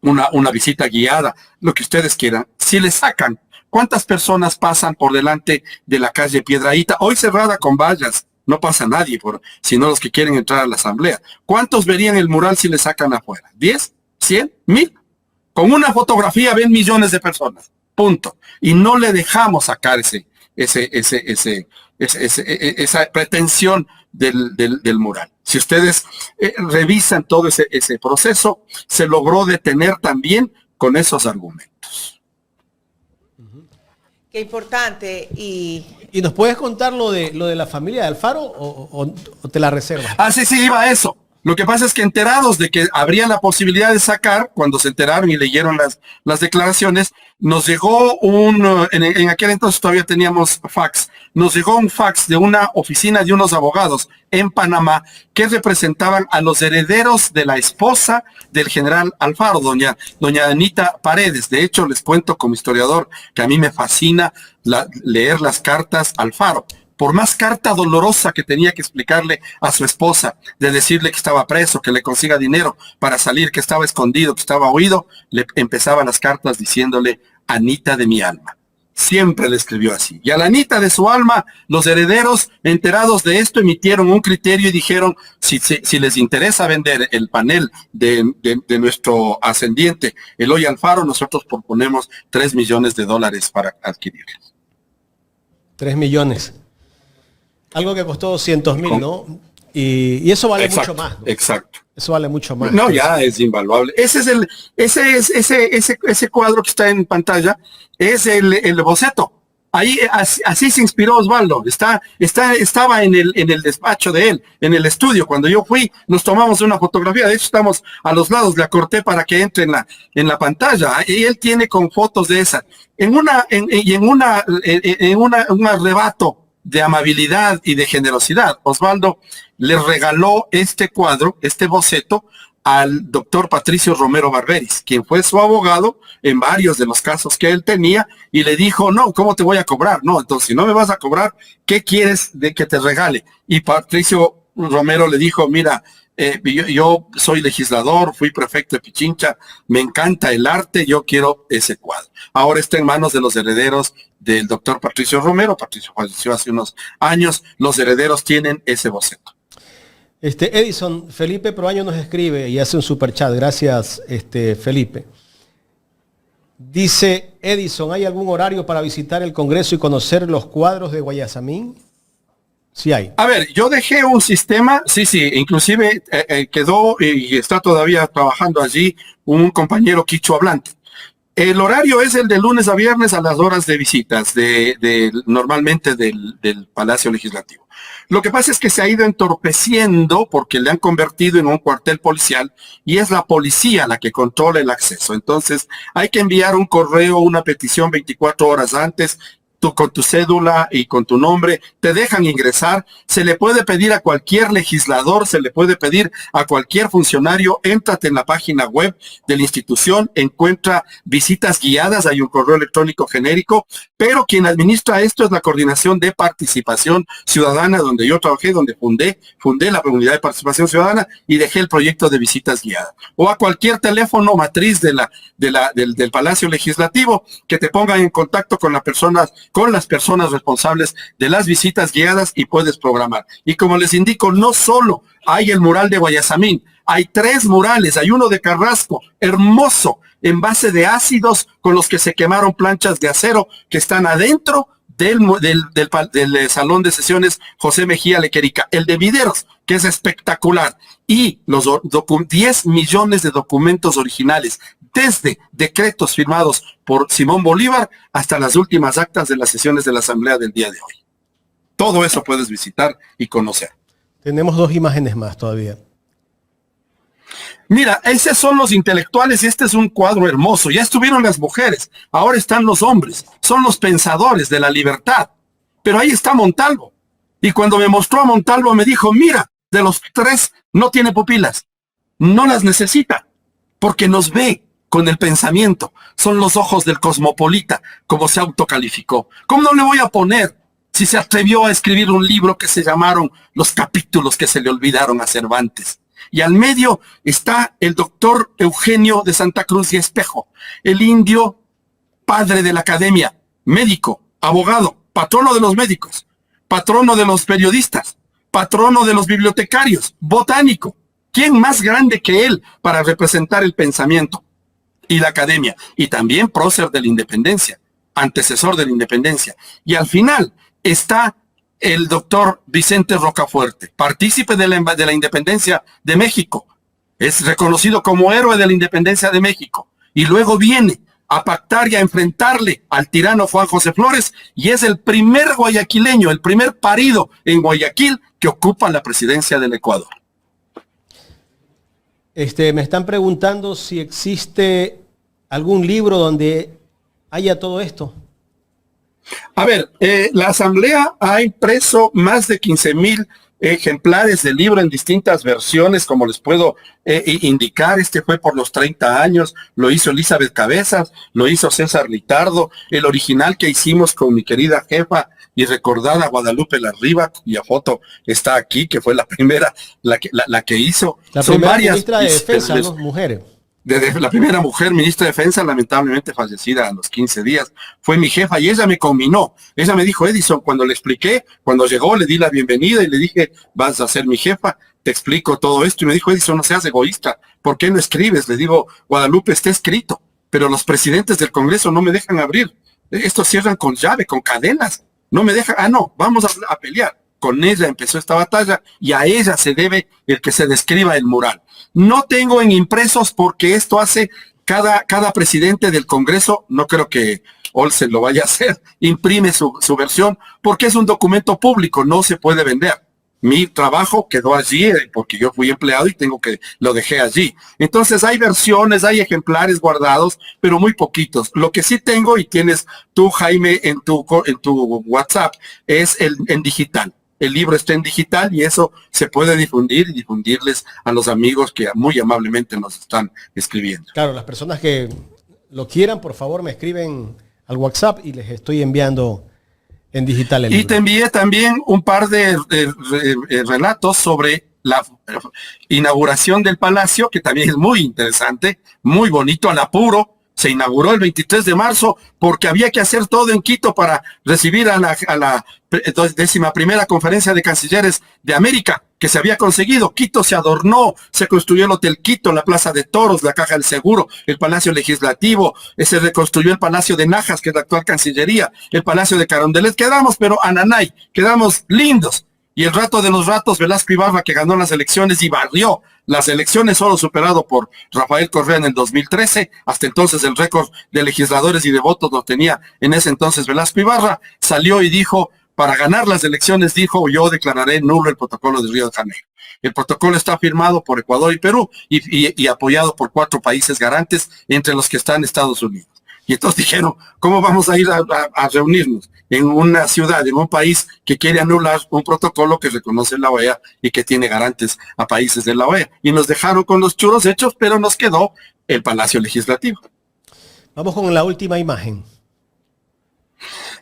una visita guiada, lo que ustedes quieran. Si le sacan, ¿cuántas personas pasan por delante de la calle Piedrahíta, hoy cerrada con vallas? No pasa nadie, sino los que quieren entrar a la asamblea. ¿Cuántos verían el mural si le sacan afuera? ¿10? ¿100? ¿1000? Con una fotografía ven millones de personas. Punto. Y no le dejamos sacar esa pretensión del mural. Si ustedes revisan todo ese proceso, se logró detener también con esos argumentos. Qué importante. ¿Y nos puedes contar lo de la familia de Alfaro o te la reservas? Sí, iba a eso. Lo que pasa es que enterados de que habría la posibilidad de sacar, cuando se enteraron y leyeron las declaraciones, nos llegó en aquel entonces todavía teníamos fax, nos llegó un fax de una oficina de unos abogados en Panamá que representaban a los herederos de la esposa del general Alfaro, doña Anita Paredes. De hecho, les cuento como historiador que a mí me fascina leer las cartas Alfaro. Por más carta dolorosa que tenía que explicarle a su esposa, de decirle que estaba preso, que le consiga dinero para salir, que estaba escondido, que estaba huido, le empezaban las cartas diciéndole, Anita de mi alma. Siempre le escribió así. Y a la Anita de su alma, los herederos, enterados de esto, emitieron un criterio y dijeron, si les interesa vender el panel de nuestro ascendiente, Eloy Alfaro, nosotros proponemos $3 millones para adquirirlos. 3 millones. Algo que costó 200.000, ¿no? Y eso vale Exacto, mucho más, ¿no? Exacto. Eso vale mucho más. No, ya es invaluable. Ese cuadro que está en pantalla es el boceto. Ahí así se inspiró Osvaldo. Estaba en el despacho de él, en el estudio. Cuando yo fui, nos tomamos una fotografía. De hecho, estamos a los lados. Le acorté para que entre en la pantalla. Y él tiene con fotos de esa. Un arrebato de amabilidad y de generosidad, Osvaldo le regaló este cuadro, este boceto, al doctor Patricio Romero Barberis, quien fue su abogado en varios de los casos que él tenía, y le dijo, no, ¿cómo te voy a cobrar? No, entonces si no me vas a cobrar, ¿qué quieres de que te regale? Y Patricio Romero le dijo, mira, yo soy legislador, fui prefecto de Pichincha, me encanta el arte, yo quiero ese cuadro. Ahora está en manos de los herederos del doctor Patricio Romero. Patricio falleció hace unos años, los herederos tienen ese boceto. Edison, Felipe Proaño nos escribe y hace un superchat. Gracias, Felipe. Dice Edison, ¿hay algún horario para visitar el Congreso y conocer los cuadros de Guayasamín? Sí hay. A ver, yo dejé un sistema, sí, inclusive quedó y está todavía trabajando allí un compañero quichua hablante. El horario es el de lunes a viernes a las horas de visitas, normalmente del Palacio Legislativo. Lo que pasa es que se ha ido entorpeciendo porque le han convertido en un cuartel policial y es la policía la que controla el acceso. Entonces hay que enviar un correo, una petición 24 horas antes. Tú con tu cédula y con tu nombre te dejan ingresar. Se le puede pedir a cualquier legislador, se le puede pedir a cualquier funcionario, éntrate en la página web de la institución, encuentra visitas guiadas, hay un correo electrónico genérico, pero quien administra esto es la Coordinación de Participación Ciudadana, donde yo trabajé, donde fundé la Unidad de Participación Ciudadana y dejé el proyecto de visitas guiadas. O a cualquier teléfono matriz del Palacio Legislativo que te pongan en contacto con las personas responsables de las visitas guiadas y puedes programar. Y como les indico, no solo hay el mural de Guayasamín, hay 3 murales, hay uno de Carrasco, hermoso, en base de ácidos con los que se quemaron planchas de acero que están adentro del Salón de Sesiones José Mejía Lequerica, el de Videros, que es espectacular, y los 10 millones de documentos originales, desde decretos firmados por Simón Bolívar hasta las últimas actas de las sesiones de la Asamblea del día de hoy. Todo eso puedes visitar y conocer. Tenemos 2 imágenes más todavía. Mira, esos son los intelectuales y este es un cuadro hermoso. Ya estuvieron las mujeres, ahora están los hombres. Son los pensadores de la libertad. Pero ahí está Montalvo. Y cuando me mostró a Montalvo me dijo, mira, de los 3 no tiene pupilas. No las necesita, porque nos ve con el pensamiento. Son los ojos del cosmopolita, como se autocalificó. ¿Cómo no le voy a poner si se atrevió a escribir un libro que se llamaron Los capítulos que se le olvidaron a Cervantes? Y al medio está el doctor Eugenio de Santa Cruz y Espejo, el indio padre de la academia, médico, abogado, patrono de los médicos, patrono de los periodistas, patrono de los bibliotecarios, botánico. ¿Quién más grande que él para representar el pensamiento y la academia? Y también prócer de la independencia, antecesor de la independencia. Y al final está el doctor Vicente Rocafuerte, partícipe de la independencia de México. Es reconocido como héroe de la independencia de México. Y luego viene a pactar y a enfrentarle al tirano Juan José Flores, y es el primer guayaquileño, el primer parido en Guayaquil que ocupa la presidencia del Ecuador. Me están preguntando si existe algún libro donde haya todo esto. A ver, la Asamblea ha impreso más de 15,000 ejemplares del libro en distintas versiones, como les puedo indicar. Este fue por los 30 años, lo hizo Elizabeth Cabezas, lo hizo César Litardo, el original que hicimos con mi querida jefa y recordada Guadalupe Larriba, cuya foto está aquí, que fue la primera, la que hizo. La Son primera varias ministra de Defensa, ¿no? Mujeres. La primera mujer ministra de Defensa, lamentablemente fallecida a los 15 días, fue mi jefa y ella me combinó. Ella me dijo, Edison, cuando le expliqué, cuando llegó le di la bienvenida y le dije, vas a ser mi jefa, te explico todo esto. Y me dijo, Edison, no seas egoísta, ¿por qué no escribes? Le digo, Guadalupe, está escrito, pero los presidentes del Congreso no me dejan abrir. Estos cierran con llave, con cadenas. No me dejan, no, vamos a pelear. con ella empezó esta batalla y a ella se debe el que se describa el mural. No tengo en impresos porque esto hace cada presidente del Congreso, no creo que Olsen lo vaya a hacer, imprime su versión porque es un documento público, no se puede vender. Mi trabajo quedó allí porque yo fui empleado y lo dejé allí. Entonces hay versiones, hay ejemplares guardados, pero muy poquitos. Lo que sí tengo y tienes tú, Jaime, en tu WhatsApp, es en digital. El libro está en digital y eso se puede difundir y difundirles a los amigos que muy amablemente nos están escribiendo. Claro, las personas que lo quieran, por favor, me escriben al WhatsApp y les estoy enviando en digital el libro. Y te envié también un par de relatos sobre la inauguración del palacio, que también es muy interesante, muy bonito, al apuro. Se inauguró el 23 de marzo porque había que hacer todo en Quito para recibir a la 11ª Conferencia de Cancilleres de América, que se había conseguido. Quito se adornó, se construyó el Hotel Quito, la Plaza de Toros, la Caja del Seguro, el Palacio Legislativo, se reconstruyó el Palacio de Najas, que es la actual Cancillería, el Palacio de Carondelet. Quedamos, pero ananay, quedamos lindos. Y el rato de los ratos, Velasco Ibarra, que ganó las elecciones y barrió las elecciones, solo superado por Rafael Correa en el 2013. Hasta entonces el récord de legisladores y de votos lo tenía en ese entonces Velasco Ibarra. Salió y dijo, para ganar las elecciones, dijo, yo declararé nulo el protocolo de Río de Janeiro. El protocolo está firmado por Ecuador y Perú y apoyado por 4 países garantes, entre los que están Estados Unidos. Y entonces dijeron, ¿cómo vamos a ir a reunirnos en una ciudad, en un país que quiere anular un protocolo que reconoce la OEA y que tiene garantes a países de la OEA? Y nos dejaron con los churros hechos, pero nos quedó el Palacio Legislativo. Vamos con la última imagen.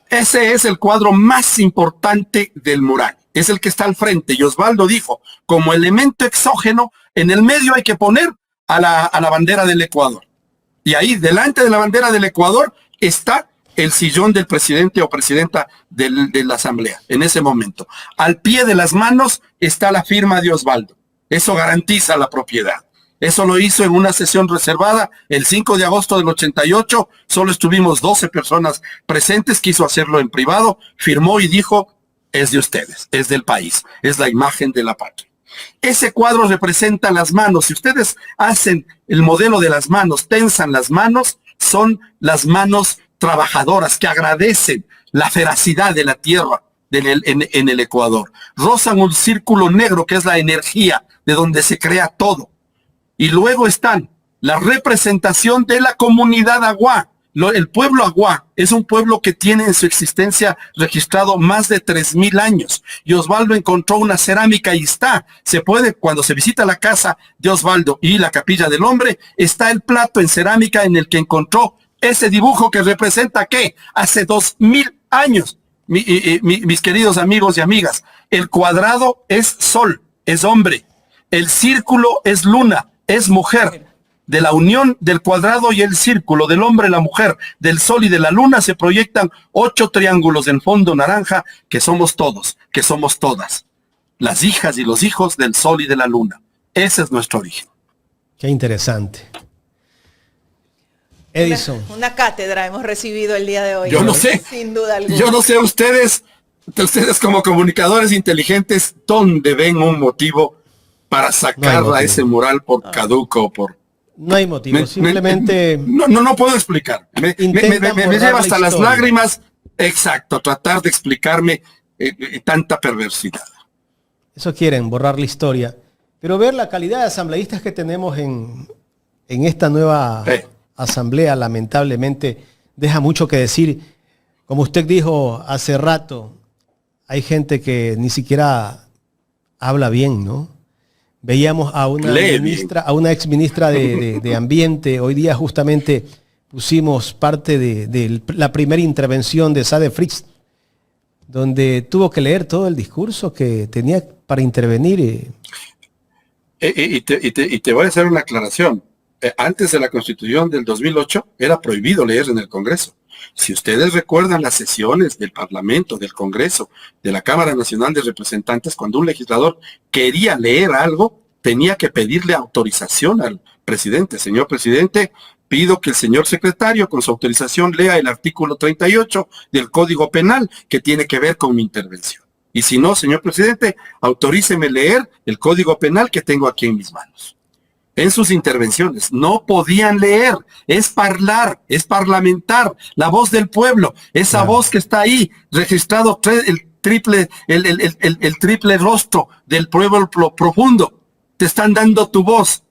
Ese es el cuadro más importante del mural. Es el que está al frente. Y Osvaldo dijo, como elemento exógeno, en el medio hay que poner a la bandera del Ecuador. Y ahí, delante de la bandera del Ecuador, está el sillón del presidente o presidenta de la Asamblea, en ese momento. Al pie de las manos está la firma de Osvaldo. Eso garantiza la propiedad. Eso lo hizo en una sesión reservada el 5 de agosto del 88. Solo estuvimos 12 personas presentes. Quiso hacerlo en privado. Firmó y dijo, es de ustedes, es del país, es la imagen de la patria. Ese cuadro representa las manos. Si ustedes hacen el modelo de las manos, tensan las manos, son las manos trabajadoras que agradecen la feracidad de la tierra en el Ecuador. Rozan un círculo negro que es la energía de donde se crea todo. Y luego están la representación de la comunidad Aguá. El pueblo Aguá es un pueblo que tiene en su existencia registrado más de 3.000 años. Y Osvaldo encontró una cerámica y se puede, cuando se visita la casa de Osvaldo y la Capilla del Hombre, está el plato en cerámica en el que encontró ese dibujo que representa ¿qué? Hace 2.000 años. Mis queridos amigos y amigas, el cuadrado es sol, es hombre. El círculo es luna, es mujer. De la unión del cuadrado y el círculo, del hombre y la mujer, del sol y de la luna, se proyectan 8 triángulos en fondo naranja, que somos todos, que somos todas. Las hijas y los hijos del sol y de la luna. Ese es nuestro origen. Qué interesante. Edison. Una cátedra hemos recibido el día de hoy. Yo no sé. Sin duda alguna. Yo no sé ustedes como comunicadores inteligentes, ¿dónde ven un motivo para sacar a ese mural por caduco o por... No hay motivo, simplemente... No puedo explicar. Me lleva hasta las lágrimas, exacto, tratar de explicarme tanta perversidad. Eso quieren, borrar la historia. Pero ver la calidad de asambleístas que tenemos en esta nueva asamblea, lamentablemente, deja mucho que decir. Como usted dijo hace rato, hay gente que ni siquiera habla bien, ¿no? Veíamos a una ex ministra de Ambiente. Hoy día justamente pusimos parte de la primera intervención de Sade Fritz, donde tuvo que leer todo el discurso que tenía para intervenir. Y te voy a hacer una aclaración. Antes de la Constitución del 2008 era prohibido leer en el Congreso. Si ustedes recuerdan las sesiones del Parlamento, del Congreso, de la Cámara Nacional de Representantes, cuando un legislador quería leer algo, tenía que pedirle autorización al presidente. Señor presidente, pido que el señor secretario, con su autorización, lea el artículo 38 del Código Penal, que tiene que ver con mi intervención. Y si no, señor presidente, autoríceme leer el Código Penal que tengo aquí en mis manos. En sus intervenciones no podían leer, es hablar, es parlamentar, la voz del pueblo, esa voz que está ahí, registrado el triple rostro del pueblo profundo. Te están dando tu voz.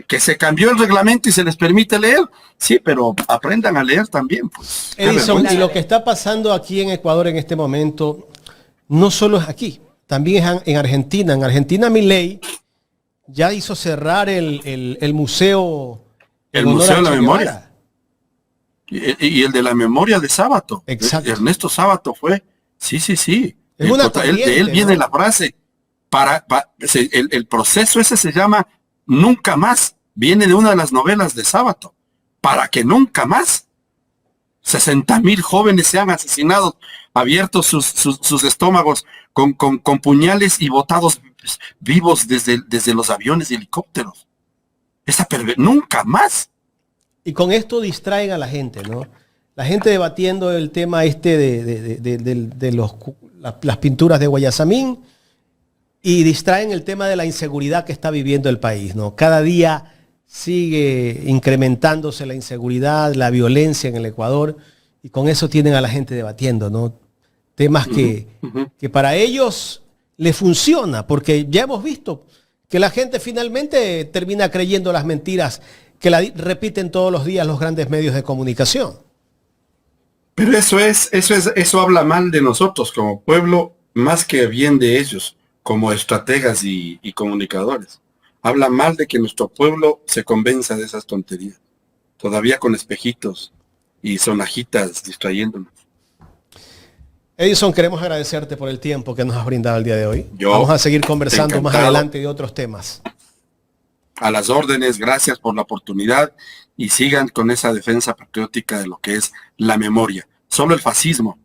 Que se cambió el reglamento y se les permite leer, sí, pero aprendan a leer también, pues. Edison, y lo que está pasando aquí en Ecuador en este momento, no solo es aquí, también es en Argentina. En Argentina, Milei ya hizo cerrar el museo. El Museo de la Memoria. Y el de la memoria de Sábato. Exacto. Ernesto Sábato fue. Sí. Es una corriente, de él viene, ¿no?, la frase. El proceso ese se llama Nunca Más. Viene de una de las novelas de Sábato. Para que nunca más 60,000 jóvenes sean asesinados, abiertos sus estómagos con puñales y botados vivos desde los aviones y helicópteros. Nunca más. Y con esto distraen a la gente, ¿no? La gente debatiendo el tema de las pinturas de Guayasamín y distraen el tema de la inseguridad que está viviendo el país, ¿no? Cada día sigue incrementándose la inseguridad, la violencia en el Ecuador, y con eso tienen a la gente debatiendo, ¿no? Temas que para ellos les funciona, porque ya hemos visto que la gente finalmente termina creyendo las mentiras que repiten todos los días los grandes medios de comunicación. Pero eso habla mal de nosotros como pueblo, más que bien de ellos, como estrategas y comunicadores. Habla mal de que nuestro pueblo se convenza de esas tonterías, todavía con espejitos y sonajitas distrayéndonos. Edison, queremos agradecerte por el tiempo que nos has brindado el día de hoy. Vamos a seguir conversando más adelante de otros temas. A las órdenes, gracias por la oportunidad y sigan con esa defensa patriótica de lo que es la memoria. Solo el fascismo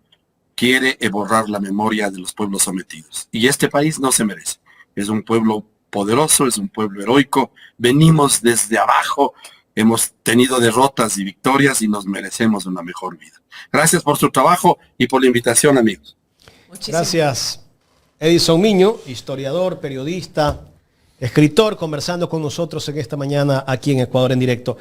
quiere borrar la memoria de los pueblos sometidos. Y este país no se merece. Es un pueblo poderoso, es un pueblo heroico. Venimos desde abajo, hemos tenido derrotas y victorias y nos merecemos una mejor vida. Gracias por su trabajo y por la invitación, amigos. Gracias. Edison Miño, historiador, periodista, escritor, conversando con nosotros en esta mañana aquí en Ecuador en Directo.